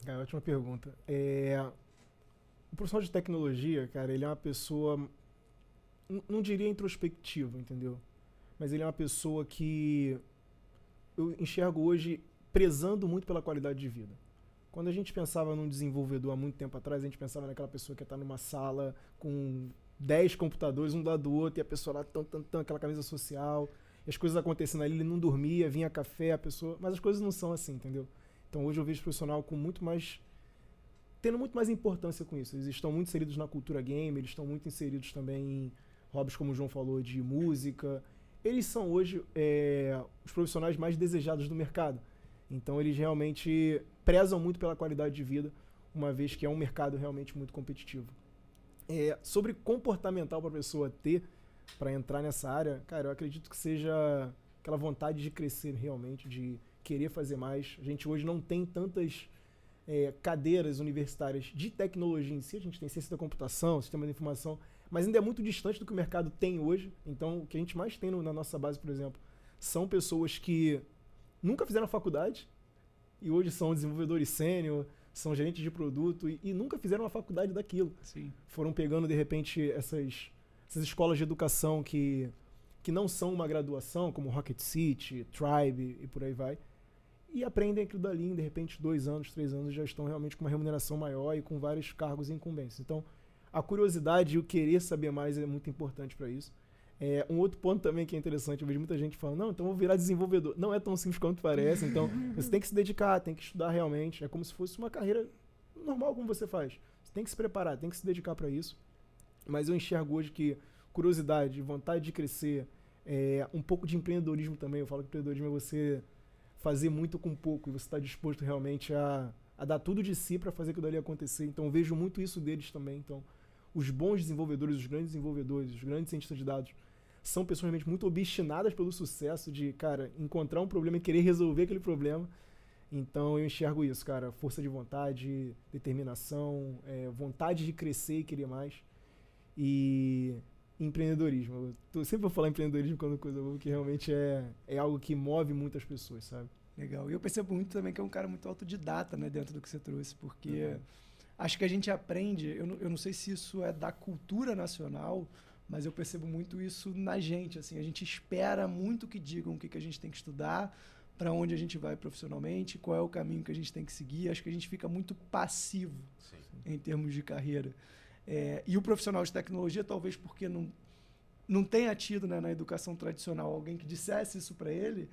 Cara, ótima pergunta. O profissional de tecnologia, cara, ele é uma pessoa, não diria introspectiva, entendeu? Mas ele é uma pessoa que eu enxergo hoje prezando muito pela qualidade de vida. Quando a gente pensava num desenvolvedor há muito tempo atrás, a gente pensava naquela pessoa que está numa sala com 10 computadores, um do lado do outro, e a pessoa lá, aquela camisa social, e as coisas acontecendo ali, ele não dormia, vinha café, a pessoa... Mas as coisas não são assim, entendeu? Então hoje eu vejo o profissional com tendo muito mais importância com isso. Eles estão muito inseridos na cultura game, eles estão muito inseridos também em hobbies, como o João falou, de música. Eles são hoje os profissionais mais desejados do mercado. Então eles realmente prezam muito pela qualidade de vida, uma vez que é um mercado realmente muito competitivo. Sobre comportamental para a pessoa ter, para entrar nessa área, cara, eu acredito que seja aquela vontade de crescer realmente, de querer fazer mais. A gente hoje não tem tantas cadeiras universitárias de tecnologia em si, a gente tem ciência da computação, sistema de informação, mas ainda é muito distante do que o mercado tem hoje. Então, o que a gente mais tem na nossa base, por exemplo, são pessoas que nunca fizeram faculdade e hoje são desenvolvedores sênior, são gerentes de produto e nunca fizeram uma faculdade daquilo. Sim. Foram pegando, de repente, essas escolas de educação que não são uma graduação, como Rocket City, Tribe e por aí vai, e aprendem aquilo dali, de repente, 2 anos, 3 anos, já estão realmente com uma remuneração maior e com vários cargos e incumbências. Então, a curiosidade e o querer saber mais é muito importante para isso. Um outro ponto também que é interessante, eu vejo muita gente falando, não, então eu vou virar desenvolvedor. Não é tão simples quanto parece, então você tem que se dedicar, tem que estudar realmente. É como se fosse uma carreira normal como você faz. Você tem que se preparar, tem que se dedicar para isso. Mas eu enxergo hoje que curiosidade, vontade de crescer, um pouco de empreendedorismo também. Eu falo que empreendedorismo é você fazer muito com pouco e você está disposto realmente a dar tudo de si para fazer aquilo dali acontecer. Então eu vejo muito isso deles também. Então, os bons desenvolvedores, os grandes desenvolvedores, os grandes cientistas de dados são pessoas realmente muito obstinadas pelo sucesso de, cara, encontrar um problema e querer resolver aquele problema. Então eu enxergo isso, cara, força de vontade, determinação, vontade de crescer e querer mais. E empreendedorismo. Eu sempre vou falar empreendedorismo quando coisa boa, porque realmente é algo que move muitas pessoas, sabe? Legal. E eu percebo muito também que é um cara muito autodidata, né, dentro do que você trouxe, porque acho que a gente aprende, eu não sei se isso é da cultura nacional, mas eu percebo muito isso na gente, assim, a gente espera muito que digam o que a gente tem que estudar, para onde a gente vai profissionalmente, qual é o caminho que a gente tem que seguir. Acho que a gente fica muito passivo em termos de carreira. E o profissional de tecnologia, talvez porque não tenha tido, né, na educação tradicional alguém que dissesse isso para ele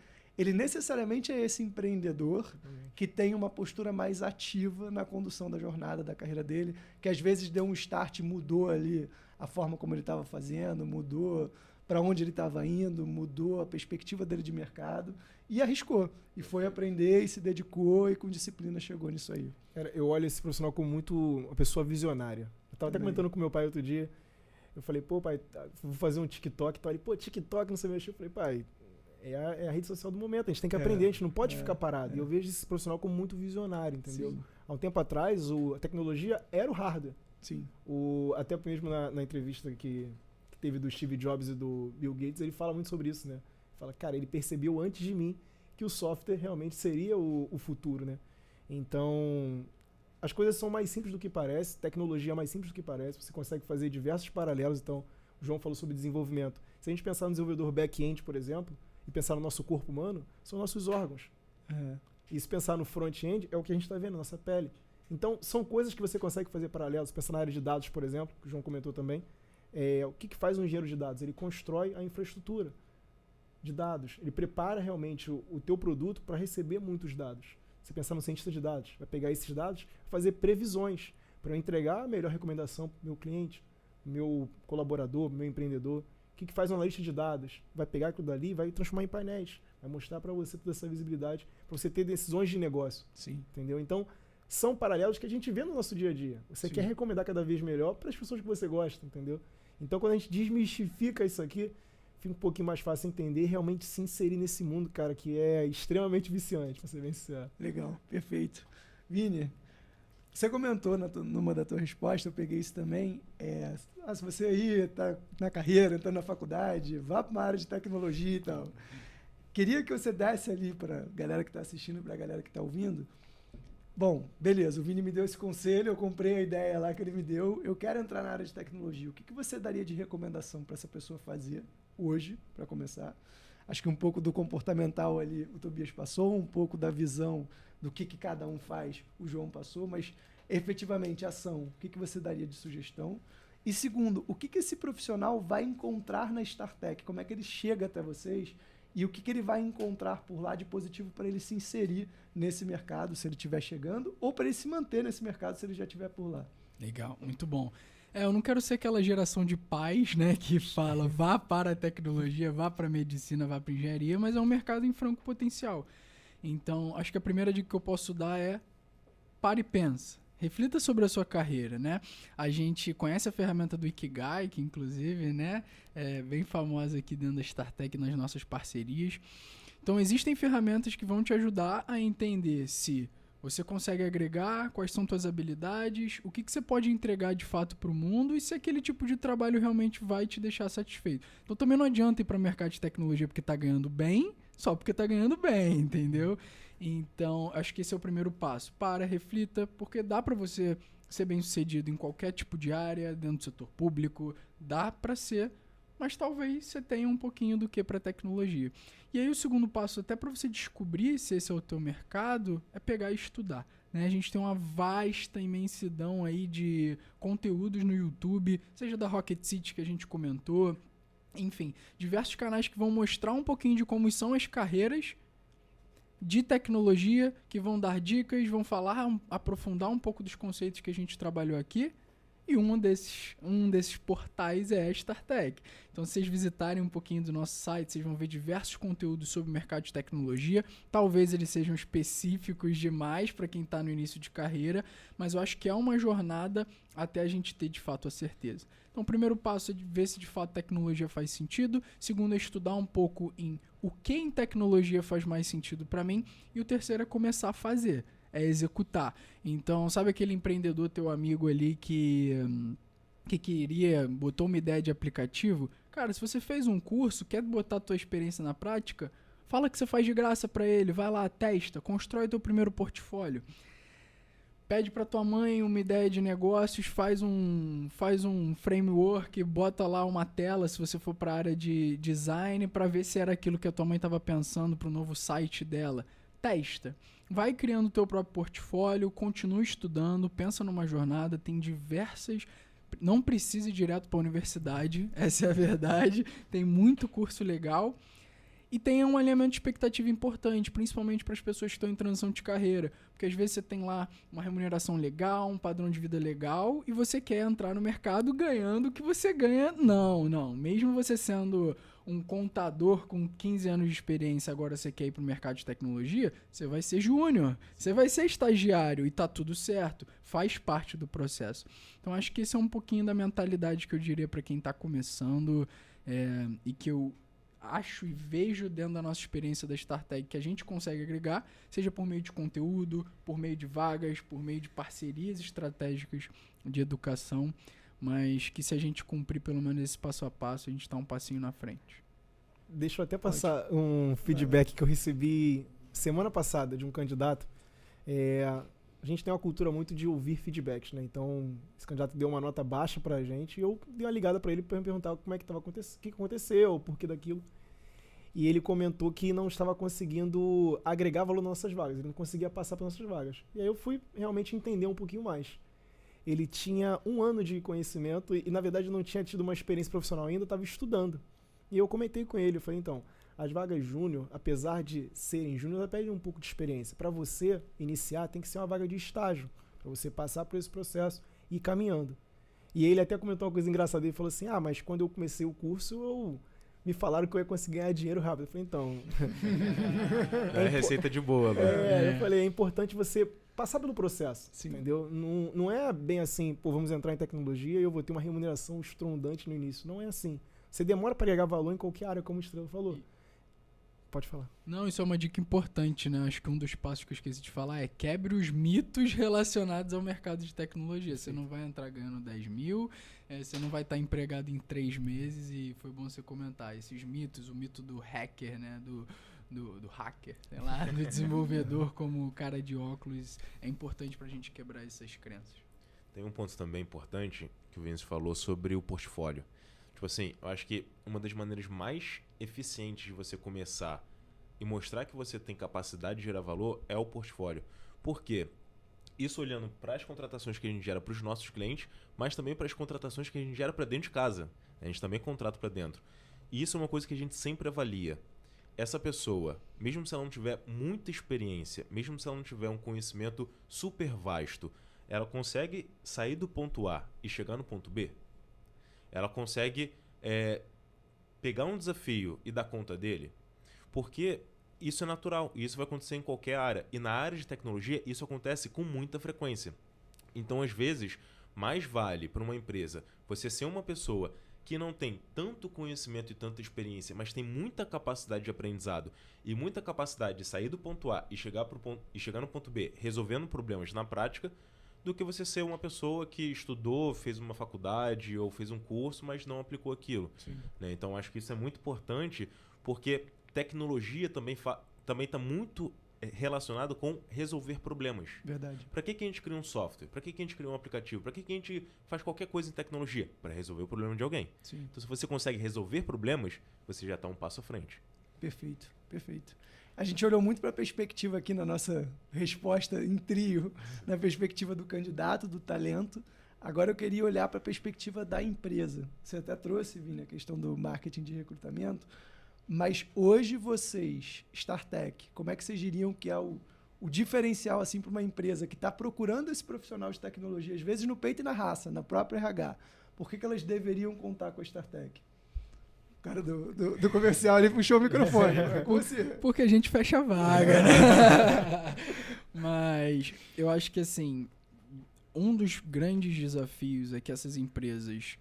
necessariamente é esse empreendedor que tem uma postura mais ativa na condução da jornada, da carreira dele, que às vezes deu um start, mudou ali a forma como ele estava fazendo, mudou para onde ele estava indo, mudou a perspectiva dele de mercado e arriscou. E foi aprender e se dedicou e com disciplina chegou nisso aí. Cara, eu olho esse profissional como muito uma pessoa visionária. Eu estava até comentando com meu pai outro dia, eu falei, pô, pai, vou fazer um TikTok. Então ele, pô, TikTok, não sei mexer. Eu falei, pai, é a rede social do momento, a gente tem que aprender, a gente não pode ficar parado. E eu vejo esse profissional como muito visionário, entendeu? Sim. Há um tempo atrás, a tecnologia era o hardware. Sim. Até mesmo na entrevista que teve do Steve Jobs e do Bill Gates, ele fala muito sobre isso, né? Fala, cara, ele percebeu antes de mim que o software realmente seria o futuro, né? Então, as coisas são mais simples do que parece, tecnologia é mais simples do que parece, você consegue fazer diversos paralelos. Então, o João falou sobre desenvolvimento. Se a gente pensar no desenvolvedor back-end, por exemplo, e pensar no nosso corpo humano, são nossos órgãos. E se pensar no front-end, é o que a gente está vendo, a nossa pele. Então, são coisas que você consegue fazer paralelos. Pensar na área de dados, por exemplo, que o João comentou também. O que faz um engenheiro de dados? Ele constrói a infraestrutura de dados. Ele prepara realmente o teu produto para receber muitos dados. Você pensar no cientista de dados, vai pegar esses dados e fazer previsões para eu entregar a melhor recomendação para o meu cliente, meu colaborador, meu empreendedor, o que faz um analista de dados? Vai pegar aquilo dali e vai transformar em painéis. Vai mostrar para você toda essa visibilidade, para você ter decisões de negócio. Sim. Entendeu? Então, são paralelos que a gente vê no nosso dia a dia. Você quer recomendar cada vez melhor para as pessoas que você gosta, entendeu? Então, quando a gente desmistifica isso aqui, fica um pouquinho mais fácil entender e realmente se inserir nesse mundo, cara, que é extremamente viciante, pra ser bem sincero. Legal, perfeito. Vini, você comentou numa da tua resposta, eu peguei isso também, se você aí tá na carreira, tá na faculdade, vá para uma área de tecnologia e tal. Queria que você desse ali para a galera que está assistindo, para a galera que está ouvindo. Bom, beleza, o Vini me deu esse conselho, eu comprei a ideia lá que ele me deu, eu quero entrar na área de tecnologia. O que você daria de recomendação para essa pessoa fazer hoje, para começar? Acho que um pouco do comportamental ali o Tobias passou, um pouco da visão do que cada um faz o João passou, mas efetivamente ação, o que você daria de sugestão? E segundo, o que esse profissional vai encontrar na StarTech? Como é que ele chega até vocês? E o que ele vai encontrar por lá de positivo para ele se inserir nesse mercado, se ele estiver chegando, ou para ele se manter nesse mercado, se ele já estiver por lá. Legal, muito bom. Eu não quero ser aquela geração de pais, né, que fala vá para a tecnologia, vá para a medicina, vá para a engenharia, mas é um mercado em franco potencial. Então, acho que a primeira dica que eu posso dar é pare e pensa. Reflita sobre a sua carreira, né? A gente conhece a ferramenta do Ikigai, que inclusive, né, é bem famosa aqui dentro da StarTech nas nossas parcerias. Então, existem ferramentas que vão te ajudar a entender se você consegue agregar, quais são suas habilidades, o que você pode entregar de fato para o mundo e se aquele tipo de trabalho realmente vai te deixar satisfeito. Então, também não adianta ir para o mercado de tecnologia porque está ganhando bem, só porque está ganhando bem, entendeu? Então, acho que esse é o primeiro passo. Reflita, porque dá para você ser bem-sucedido em qualquer tipo de área, dentro do setor público, dá para ser, mas talvez você tenha um pouquinho do que para tecnologia. E aí o segundo passo, até para você descobrir se esse é o teu mercado, é pegar e estudar. Né? A gente tem uma vasta imensidão aí de conteúdos no YouTube, seja da Rocket City que a gente comentou, enfim, diversos canais que vão mostrar um pouquinho de como são as carreiras de tecnologia, que vão dar dicas, vão falar, aprofundar um pouco dos conceitos que a gente trabalhou aqui. E um desses portais é a StarTech. Então, se vocês visitarem um pouquinho do nosso site, vocês vão ver diversos conteúdos sobre o mercado de tecnologia. Talvez eles sejam específicos demais para quem está no início de carreira, mas eu acho que é uma jornada até a gente ter de fato a certeza. Então, o primeiro passo é ver se de fato tecnologia faz sentido. Segundo é estudar um pouco em o que em tecnologia faz mais sentido para mim. E o terceiro é começar a fazer. É executar. Então, sabe aquele empreendedor, teu amigo ali que botou uma ideia de aplicativo? Cara, se você fez um curso, quer botar a tua experiência na prática, fala que você faz de graça para ele, vai lá, testa, constrói teu primeiro portfólio. Pede para tua mãe uma ideia de negócios, faz um framework, bota lá uma tela, se você for para a área de design, para ver se era aquilo que a tua mãe estava pensando para o novo site dela. Testa. Vai criando o teu próprio portfólio, continua estudando, pensa numa jornada, tem diversas... Não precisa ir direto para a universidade, essa é a verdade. Tem muito curso legal. E tem um alinhamento de expectativa importante, principalmente para as pessoas que estão em transição de carreira. Porque às vezes você tem lá uma remuneração legal, um padrão de vida legal, e você quer entrar no mercado ganhando o que você ganha. Não. Mesmo você sendo um contador com 15 anos de experiência, agora você quer ir para o mercado de tecnologia, você vai ser júnior, você vai ser estagiário e tá tudo certo, faz parte do processo. Então acho que esse é um pouquinho da mentalidade que eu diria para quem está começando e que eu acho e vejo dentro da nossa experiência da StarTech que a gente consegue agregar, seja por meio de conteúdo, por meio de vagas, por meio de parcerias estratégicas de educação, mas que se a gente cumprir pelo menos esse passo a passo, a gente está um passinho na frente. Deixa eu até passar um feedback que eu recebi semana passada de um candidato. A gente tem uma cultura muito de ouvir feedbacks, né? Então, esse candidato deu uma nota baixa pra gente e eu dei uma ligada pra ele pra me perguntar como é que estava acontecendo, o que aconteceu, o porquê daquilo. E ele comentou que não estava conseguindo agregar valor nas nossas vagas, ele não conseguia passar para nossas vagas. E aí eu fui realmente entender um pouquinho mais. Ele tinha 1 ano de conhecimento e na verdade não tinha tido uma experiência profissional ainda, estava estudando. E eu comentei com ele, eu falei, então, as vagas júnior, apesar de serem júnior, ela pede um pouco de experiência. Para você iniciar, tem que ser uma vaga de estágio, para você passar por esse processo e ir caminhando. E ele até comentou uma coisa engraçada, ele falou assim, mas quando eu comecei o curso, me falaram que eu ia conseguir ganhar dinheiro rápido. Eu falei, então... É receita de boa, Eu falei, é importante você passar pelo processo, Sim. entendeu? Não é bem assim, vamos entrar em tecnologia e eu vou ter uma remuneração estrondante no início. Não é assim. Você demora para agregar valor em qualquer área, como o Estrela falou. Pode falar. Não, isso é uma dica importante, né? Acho que um dos passos que eu esqueci de falar é quebre os mitos relacionados ao mercado de tecnologia. Você não vai entrar ganhando 10 mil, você não vai estar empregado em 3 meses e foi bom você comentar esses mitos, o mito do hacker, né? Do hacker, sei lá, do desenvolvedor como cara de óculos. É importante pra gente quebrar essas crenças. Tem um ponto também importante que o Vinícius falou sobre o portfólio. Tipo assim, eu acho que uma das maneiras mais eficientes de você começar e mostrar que você tem capacidade de gerar valor é o portfólio. Por quê? Isso olhando para as contratações que a gente gera para os nossos clientes, mas também para as contratações que a gente gera para dentro de casa. A gente também contrata para dentro. E isso é uma coisa que a gente sempre avalia. Essa pessoa, mesmo se ela não tiver muita experiência, mesmo se ela não tiver um conhecimento super vasto, ela consegue sair do ponto A e chegar no ponto B? Ela consegue pegar um desafio e dar conta dele? Porque isso é natural e isso vai acontecer em qualquer área. E na área de tecnologia, isso acontece com muita frequência. Então, às vezes, mais vale para uma empresa você ser uma pessoa que não tem tanto conhecimento e tanta experiência, mas tem muita capacidade de aprendizado e muita capacidade de sair do ponto A e chegar no ponto B resolvendo problemas na prática, do que você ser uma pessoa que estudou, fez uma faculdade ou fez um curso, mas não aplicou aquilo. Né? Então, acho que isso é muito importante, porque tecnologia também está muito relacionado com resolver problemas. Verdade. Para que a gente cria um software? Para que a gente cria um aplicativo? Para que a gente faz qualquer coisa em tecnologia? Para resolver o problema de alguém. Sim. Então, se você consegue resolver problemas, você já está um passo à frente. Perfeito, perfeito. A gente olhou muito para a perspectiva aqui na nossa resposta em trio, na perspectiva do candidato, do talento. Agora eu queria olhar para a perspectiva da empresa. Você até trouxe, Vini, a questão do marketing de recrutamento, mas hoje vocês, StarTech, como é que vocês diriam que é o diferencial assim, para uma empresa que está procurando esse profissional de tecnologia, às vezes no peito e na raça, na própria RH? Por que elas deveriam contar com a StarTech? O cara do comercial ali puxou o microfone. Porque a gente fecha a vaga, né? Mas eu acho que assim, um dos grandes desafios é que essas empresas,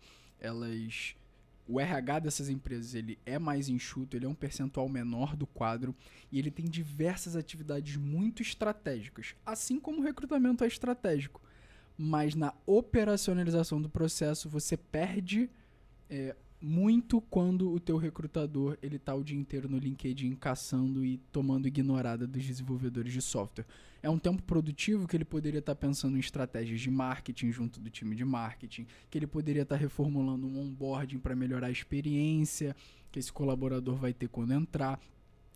o RH dessas empresas, ele é mais enxuto, ele é um percentual menor do quadro e ele tem diversas atividades muito estratégicas, assim como o recrutamento é estratégico. Mas na operacionalização do processo, você perde muito quando o teu recrutador ele tá o dia inteiro no LinkedIn caçando e tomando ignorada dos desenvolvedores de software. É um tempo produtivo que ele poderia estar pensando em estratégias de marketing junto do time de marketing, que ele poderia estar reformulando um onboarding para melhorar a experiência que esse colaborador vai ter quando entrar.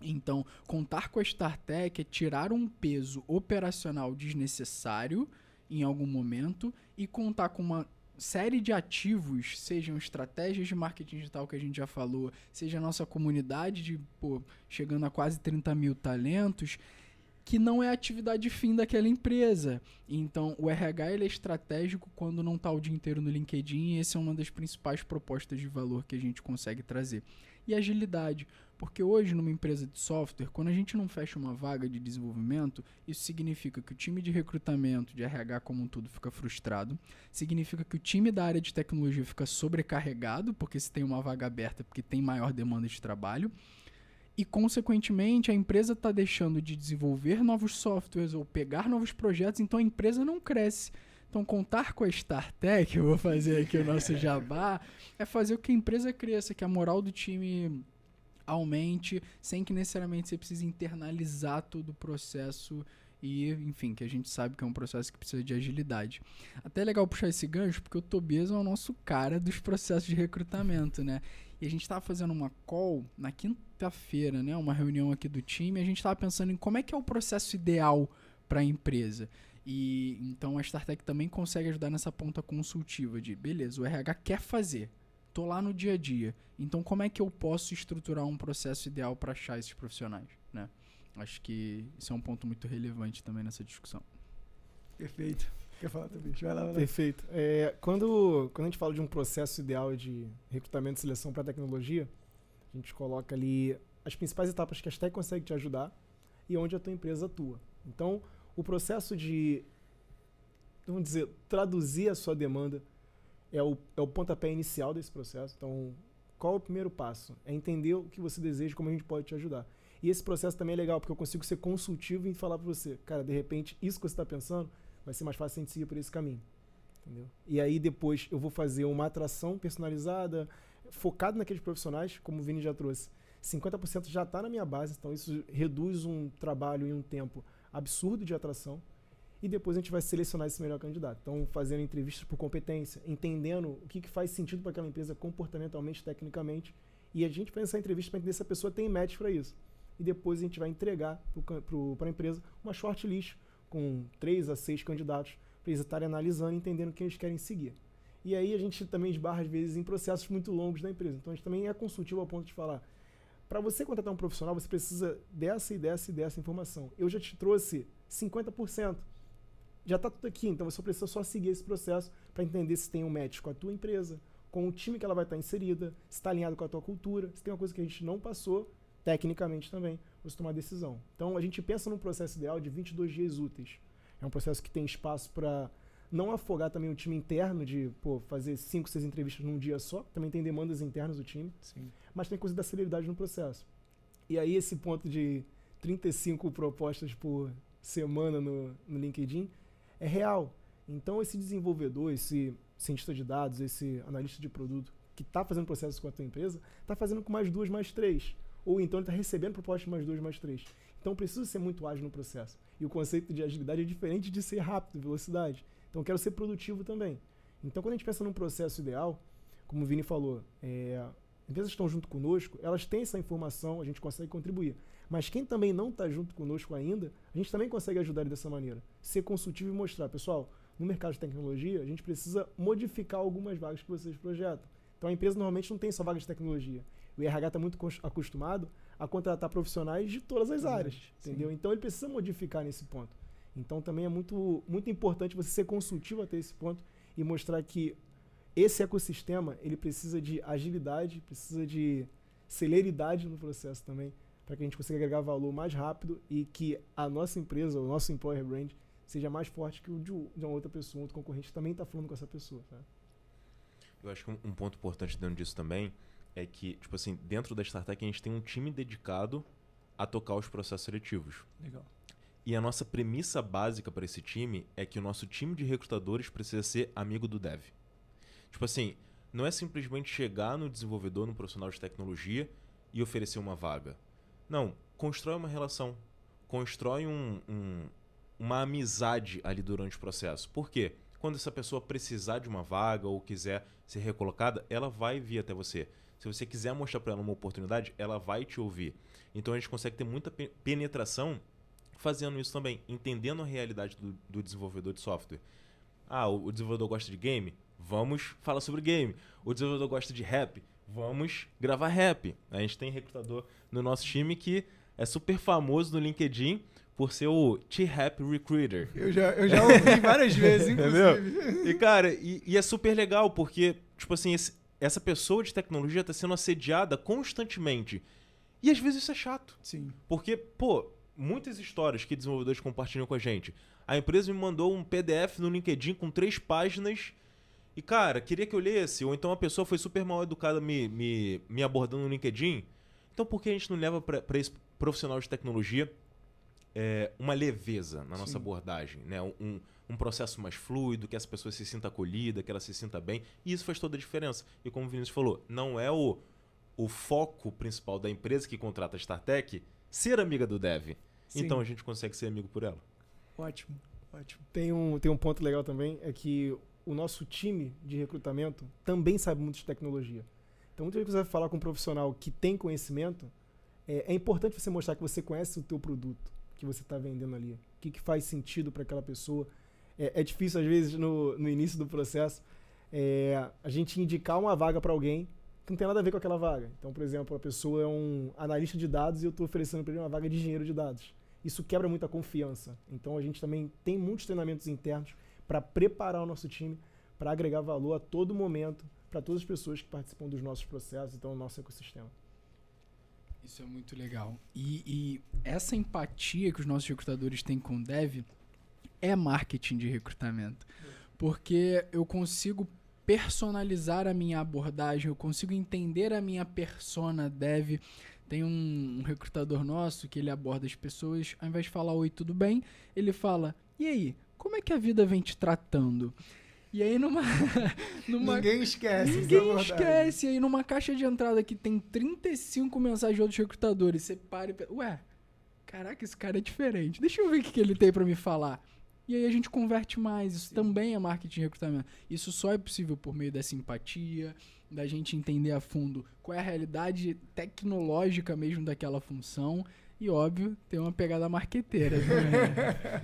Então, contar com a StarTech é tirar um peso operacional desnecessário em algum momento e contar com uma série de ativos, sejam estratégias de marketing digital que a gente já falou, seja a nossa comunidade chegando a quase 30 mil talentos, que não é a atividade fim daquela empresa. Então, o RH ele é estratégico quando não está o dia inteiro no LinkedIn e essa é uma das principais propostas de valor que a gente consegue trazer. E agilidade, porque hoje numa empresa de software, quando a gente não fecha uma vaga de desenvolvimento, isso significa que o time de recrutamento, de RH como um todo, fica frustrado, significa que o time da área de tecnologia fica sobrecarregado, porque se tem uma vaga aberta, porque tem maior demanda de trabalho, e consequentemente a empresa está deixando de desenvolver novos softwares ou pegar novos projetos, então a empresa não cresce. Então, contar com a StarTech, eu vou fazer aqui o nosso jabá, é fazer com que a empresa cresça, que a moral do time aumente, sem que necessariamente você precise internalizar todo o processo e, enfim, que a gente sabe que é um processo que precisa de agilidade. Até é legal puxar esse gancho, porque o Tobias é o nosso cara dos processos de recrutamento, né? E a gente estava fazendo uma call na quinta-feira, né? Uma reunião aqui do time, e a gente estava pensando em como é que é o processo ideal para a empresa. E então a StarTech também consegue ajudar nessa ponta consultiva de, beleza, o RH quer fazer, tô lá no dia a dia, então como é que eu posso estruturar um processo ideal para achar esses profissionais, né? Acho que isso é um ponto muito relevante também nessa discussão. Perfeito. Quer falar, bicho? Vai lá. Perfeito. Quando a gente fala de um processo ideal de recrutamento e seleção para tecnologia, a gente coloca ali as principais etapas que a Tech consegue te ajudar e onde a tua empresa atua. Então, o processo de, vamos dizer, traduzir a sua demanda é o pontapé inicial desse processo. Então, qual é o primeiro passo? É entender o que você deseja, como a gente pode te ajudar. E esse processo também é legal, porque eu consigo ser consultivo e falar para você, cara, de repente, isso que você está pensando vai ser mais fácil a gente seguir por esse caminho. Entendeu? E aí depois eu vou fazer uma atração personalizada, focado naqueles profissionais, como o Vini já trouxe. 50% já está na minha base, então isso reduz um trabalho e um tempo absurdo de atração. E depois a gente vai selecionar esse melhor candidato. Então, fazendo entrevistas por competência, entendendo o que faz sentido para aquela empresa comportamentalmente, tecnicamente. E a gente faz essa entrevista para entender se a pessoa tem match para isso. E depois a gente vai entregar para a empresa uma shortlist com 3 a 6 candidatos para eles estarem analisando e entendendo o que eles querem seguir. E aí a gente também esbarra, às vezes, em processos muito longos da empresa. Então, a gente também é consultivo ao ponto de falar, para você contratar um profissional, você precisa dessa e dessa e dessa informação. Eu já te trouxe 50%. Já está tudo aqui, então você precisa só seguir esse processo para entender se tem um match com a tua empresa, com o time que ela vai estar inserida, se está alinhado com a tua cultura, se tem uma coisa que a gente não passou, tecnicamente também, você tomar decisão. Então, a gente pensa num processo ideal de 22 dias úteis. É um processo que tem espaço para não afogar também o time interno de fazer 5, 6 entrevistas num dia só, também tem demandas internas do time, Sim. mas tem coisa da celeridade no processo. E aí esse ponto de 35 propostas por semana no LinkedIn é real. Então esse desenvolvedor, esse cientista de dados, esse analista de produto que está fazendo processo com a tua empresa, está fazendo com mais 2, mais 3. Ou então ele está recebendo propostas de mais 2, mais 3. Então precisa ser muito ágil no processo. E o conceito de agilidade é diferente de ser rápido, velocidade. Então eu quero ser produtivo também. Então quando a gente pensa num processo ideal, como o Vini falou, empresas que estão junto conosco, elas têm essa informação, a gente consegue contribuir. Mas quem também não está junto conosco ainda, a gente também consegue ajudar ele dessa maneira. Ser consultivo e mostrar, pessoal, no mercado de tecnologia, a gente precisa modificar algumas vagas que vocês projetam. Então a empresa normalmente não tem só vagas de tecnologia. O RH está muito acostumado a contratar profissionais de todas as áreas, entendeu? Então ele precisa modificar nesse ponto. Então também é muito, muito importante você ser consultivo até esse ponto e mostrar que esse ecossistema ele precisa de agilidade, precisa de celeridade no processo também, para que a gente consiga agregar valor mais rápido e que a nossa empresa, o nosso employer brand, seja mais forte que o de uma outra pessoa, um outro concorrente também está falando com essa pessoa. Tá? Eu acho que um ponto importante dentro disso também é que, tipo assim, dentro da StarTech a gente tem um time dedicado a tocar os processos seletivos. Legal. E a nossa premissa básica para esse time é que o nosso time de recrutadores precisa ser amigo do dev. Tipo assim, não é simplesmente chegar no desenvolvedor, no profissional de tecnologia e oferecer uma vaga. Não, constrói uma relação, constrói uma amizade ali durante o processo. Por quê? Quando essa pessoa precisar de uma vaga ou quiser ser recolocada, ela vai vir até você. Se você quiser mostrar para ela uma oportunidade, ela vai te ouvir. Então a gente consegue ter muita penetração fazendo isso também, entendendo a realidade do desenvolvedor de software. O desenvolvedor gosta de game? Vamos falar sobre game. O desenvolvedor gosta de rap? Vamos gravar rap. A gente tem recrutador no nosso time que é super famoso no LinkedIn por ser o T-Rap Recruiter. Eu já ouvi várias vezes, inclusive. Entendeu? E, cara, e é super legal porque, tipo assim, essa pessoa de tecnologia está sendo assediada constantemente. E às vezes isso é chato. Sim. Porque, muitas histórias que desenvolvedores compartilham com a gente. A empresa me mandou um PDF no LinkedIn com 3 páginas e, cara, queria que eu lesse. Ou então a pessoa foi super mal educada me abordando no LinkedIn. Então por que a gente não leva para esse profissional de tecnologia uma leveza na nossa abordagem, né? Um processo mais fluido, que essa pessoa se sinta acolhida, que ela se sinta bem. E isso faz toda a diferença. E como o Vinícius falou, não é o foco principal da empresa que contrata a StarTech ser amiga do dev. Sim. Então a gente consegue ser amigo por ela. Ótimo, ótimo. Tem um ponto legal também, é que o nosso time de recrutamento também sabe muito de tecnologia. Então, muitas vezes você vai falar com um profissional que tem conhecimento, é importante você mostrar que você conhece o teu produto que você está vendendo ali. O que faz sentido para aquela pessoa. É difícil, às vezes, no início do processo, a gente indicar uma vaga para alguém que não tem nada a ver com aquela vaga. Então, por exemplo, a pessoa é um analista de dados e eu estou oferecendo para ele uma vaga de engenheiro de dados. Isso quebra muita confiança. Então, a gente também tem muitos treinamentos internos para preparar o nosso time para agregar valor a todo momento para todas as pessoas que participam dos nossos processos, então, do nosso ecossistema. Isso é muito legal. E essa empatia que os nossos recrutadores têm com o dev é marketing de recrutamento. Porque eu consigo personalizar a minha abordagem, eu consigo entender a minha persona dev. Tem um recrutador nosso que ele aborda as pessoas, ao invés de falar oi, tudo bem, ele fala, e aí, como é que a vida vem te tratando? E aí Ninguém esquece. Ninguém esquece. E aí numa caixa de entrada que tem 35 mensagens de outros recrutadores, você para e pensa, ué, caraca, esse cara é diferente. Deixa eu ver o que ele tem pra me falar. E aí a gente converte mais. Isso também é marketing de recrutamento. Isso só é possível por meio dessa empatia, da gente entender a fundo qual é a realidade tecnológica mesmo daquela função. E, óbvio, tem uma pegada marqueteira também.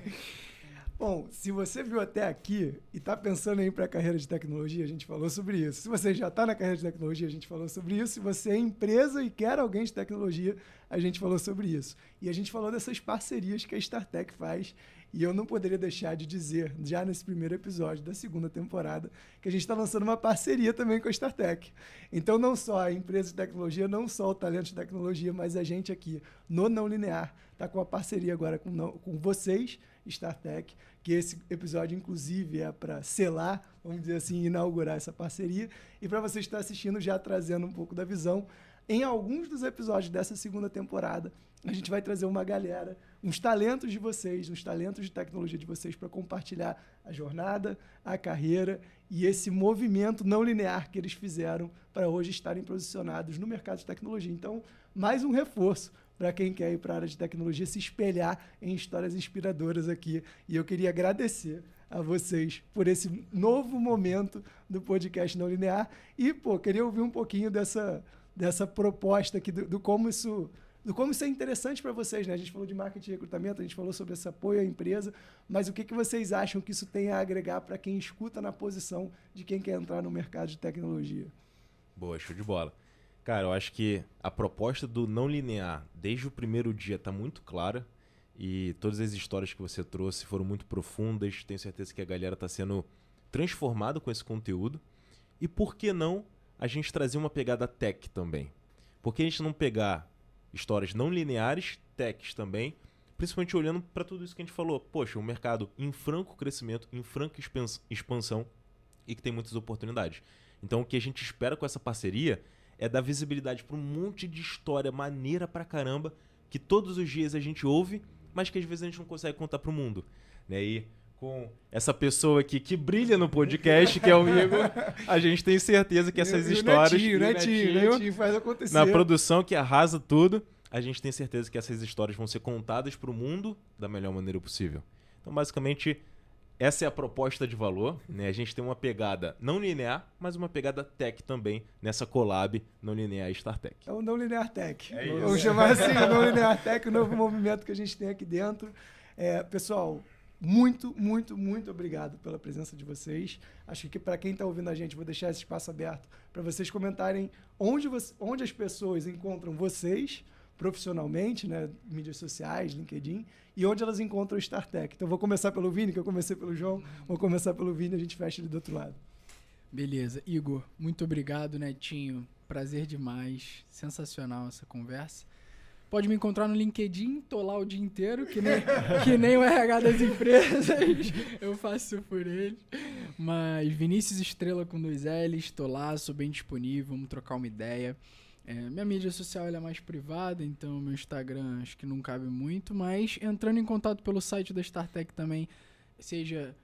Bom, se você viu até aqui e está pensando em ir para a carreira de tecnologia, a gente falou sobre isso. Se você já está na carreira de tecnologia, a gente falou sobre isso. Se você é empresa e quer alguém de tecnologia, a gente falou sobre isso. E a gente falou dessas parcerias que a StarTech faz. E eu não poderia deixar de dizer, já nesse primeiro episódio da segunda temporada, que a gente está lançando uma parceria também com a StarTech. Então, não só a empresa de tecnologia, não só o talento de tecnologia, mas a gente aqui no Não Linear está com uma parceria agora com vocês, StarTech, que esse episódio, inclusive, é para selar, vamos dizer assim, inaugurar essa parceria. E para você estar assistindo, já trazendo um pouco da visão, em alguns dos episódios dessa segunda temporada, a gente vai trazer uma galera, uns talentos de vocês, uns talentos de tecnologia de vocês para compartilhar a jornada, a carreira e esse movimento não linear que eles fizeram para hoje estarem posicionados no mercado de tecnologia. Então, mais um reforço para quem quer ir para a área de tecnologia, se espelhar em histórias inspiradoras aqui. E eu queria agradecer a vocês por esse novo momento do podcast Não Linear. E, queria ouvir um pouquinho dessa proposta aqui, do como isso é interessante para vocês, né? A gente falou de marketing e recrutamento, a gente falou sobre esse apoio à empresa, mas o que vocês acham que isso tem a agregar para quem escuta na posição de quem quer entrar no mercado de tecnologia? Boa, show de bola. Cara, eu acho que a proposta do Não Linear, desde o primeiro dia, está muito clara e todas as histórias que você trouxe foram muito profundas. Tenho certeza que a galera está sendo transformada com esse conteúdo. E por que não a gente trazer uma pegada tech também? Por que a gente não pegar histórias não lineares, techs também, principalmente olhando para tudo isso que a gente falou. Poxa, um mercado em franco crescimento, em franca expansão e que tem muitas oportunidades. Então, o que a gente espera com essa parceria é dar visibilidade para um monte de história maneira pra caramba que todos os dias a gente ouve, mas que às vezes a gente não consegue contar pro mundo. Né? E com essa pessoa aqui que brilha no podcast, que é o Igor, a gente tem certeza que essas histórias... O Netinho faz acontecer. Na produção que arrasa tudo, a gente tem certeza que essas histórias vão ser contadas pro mundo da melhor maneira possível. Então, basicamente, essa é a proposta de valor, né? A gente tem uma pegada não linear, mas uma pegada tech também nessa collab não linear e StarTech. É o Não Linear Tech. É isso. Vamos chamar assim, o Não Linear Tech, o novo movimento que a gente tem aqui dentro. Pessoal, muito, muito, muito obrigado pela presença de vocês. Acho que para quem está ouvindo a gente, vou deixar esse espaço aberto para vocês comentarem onde as pessoas encontram vocês profissionalmente, né, mídias sociais, LinkedIn, e onde elas encontram o StarTech. Então, vou começar pelo Vini, que eu comecei pelo João, vou começar pelo Vini e a gente fecha ele do outro lado. Beleza. Igor, muito obrigado, Netinho. Prazer demais. Sensacional essa conversa. Pode me encontrar no LinkedIn, tô lá o dia inteiro, que nem o RH das empresas, eu faço por ele. Mas Vinícius Estrela com 2 L's, tô lá, sou bem disponível, vamos trocar uma ideia. Minha mídia social ela é mais privada, então meu Instagram acho que não cabe muito, mas entrando em contato pelo site da StarTech também, seja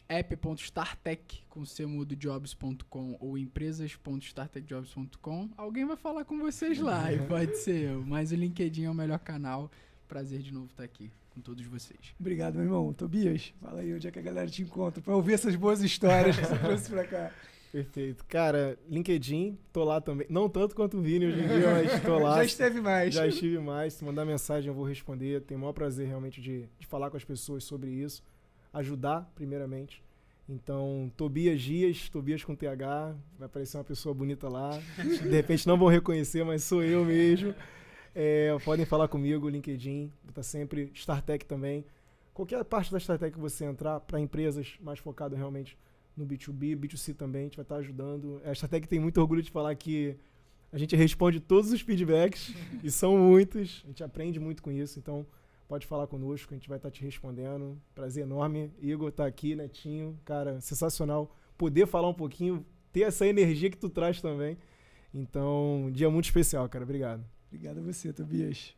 app.startech com cmudojobs.com ou empresas.startechjobs.com, alguém vai falar com vocês lá e pode ser eu, mas o LinkedIn é o melhor canal. Prazer de novo estar aqui com todos vocês. Obrigado, meu irmão. Tobias, fala aí onde é que a galera te encontra para ouvir essas boas histórias que você trouxe para cá. Perfeito. Cara, LinkedIn, tô lá também. Não tanto quanto o Vini hoje em dia, mas tô lá. Já esteve mais. Já estive mais. Se mandar mensagem eu vou responder. Tenho o maior prazer realmente de falar com as pessoas sobre isso. Ajudar, primeiramente. Então, Tobias Dias, Tobias com TH, vai aparecer uma pessoa bonita lá. De repente não vão reconhecer, mas sou eu mesmo. Podem falar comigo, LinkedIn, tá sempre. StarTech também. qualquer parte da StarTech que você entrar, para empresas mais focadas realmente no B2B, B2C também, a gente vai estar ajudando. A StarTech tem muito orgulho de falar que a gente responde todos os feedbacks, e são muitos, a gente aprende muito com isso, então pode falar conosco, a gente vai estar te respondendo. Prazer enorme. Igor tá aqui, Netinho, cara, sensacional poder falar um pouquinho, ter essa energia que tu traz também. Então, um dia muito especial, cara. Obrigado. Obrigado a você, Tobias.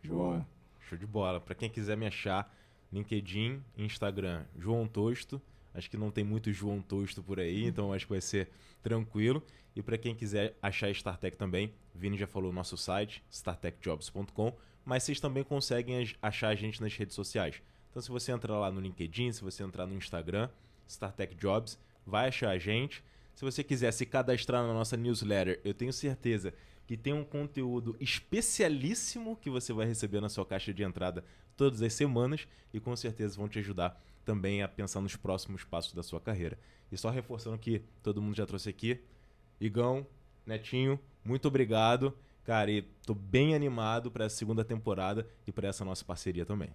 João. Show de bola. Para quem quiser me achar, LinkedIn, Instagram, João Tosto. Acho que não tem muito João Tosto por aí, então acho que vai ser tranquilo. E para quem quiser achar a StarTech também, Vini já falou o nosso site, startechjobs.com, mas vocês também conseguem achar a gente nas redes sociais. Então se você entrar lá no LinkedIn, se você entrar no Instagram, StarTech Jobs, vai achar a gente. Se você quiser se cadastrar na nossa newsletter, eu tenho certeza que tem um conteúdo especialíssimo que você vai receber na sua caixa de entrada todas as semanas e com certeza vão te ajudar também a pensar nos próximos passos da sua carreira. E só reforçando que todo mundo já trouxe aqui, Igão, Netinho, muito obrigado. Cara, e tô bem animado para a segunda temporada e para essa nossa parceria também.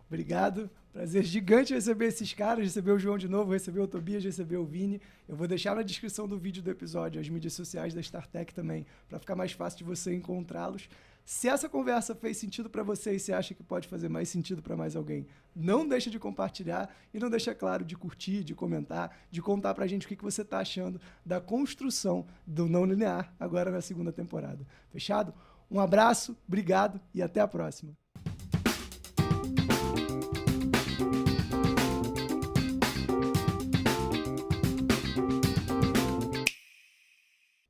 Obrigado. Prazer gigante receber esses caras, receber o João de novo, receber o Tobias, receber o Vini. Eu vou deixar na descrição do vídeo do episódio as mídias sociais da StarTech também, para ficar mais fácil de você encontrá-los. Se essa conversa fez sentido para você e você acha que pode fazer mais sentido para mais alguém, não deixa de compartilhar e não deixa, claro, de curtir, de comentar, de contar pra gente o que você está achando da construção do Não Linear agora na segunda temporada. Fechado? Um abraço, obrigado e até a próxima.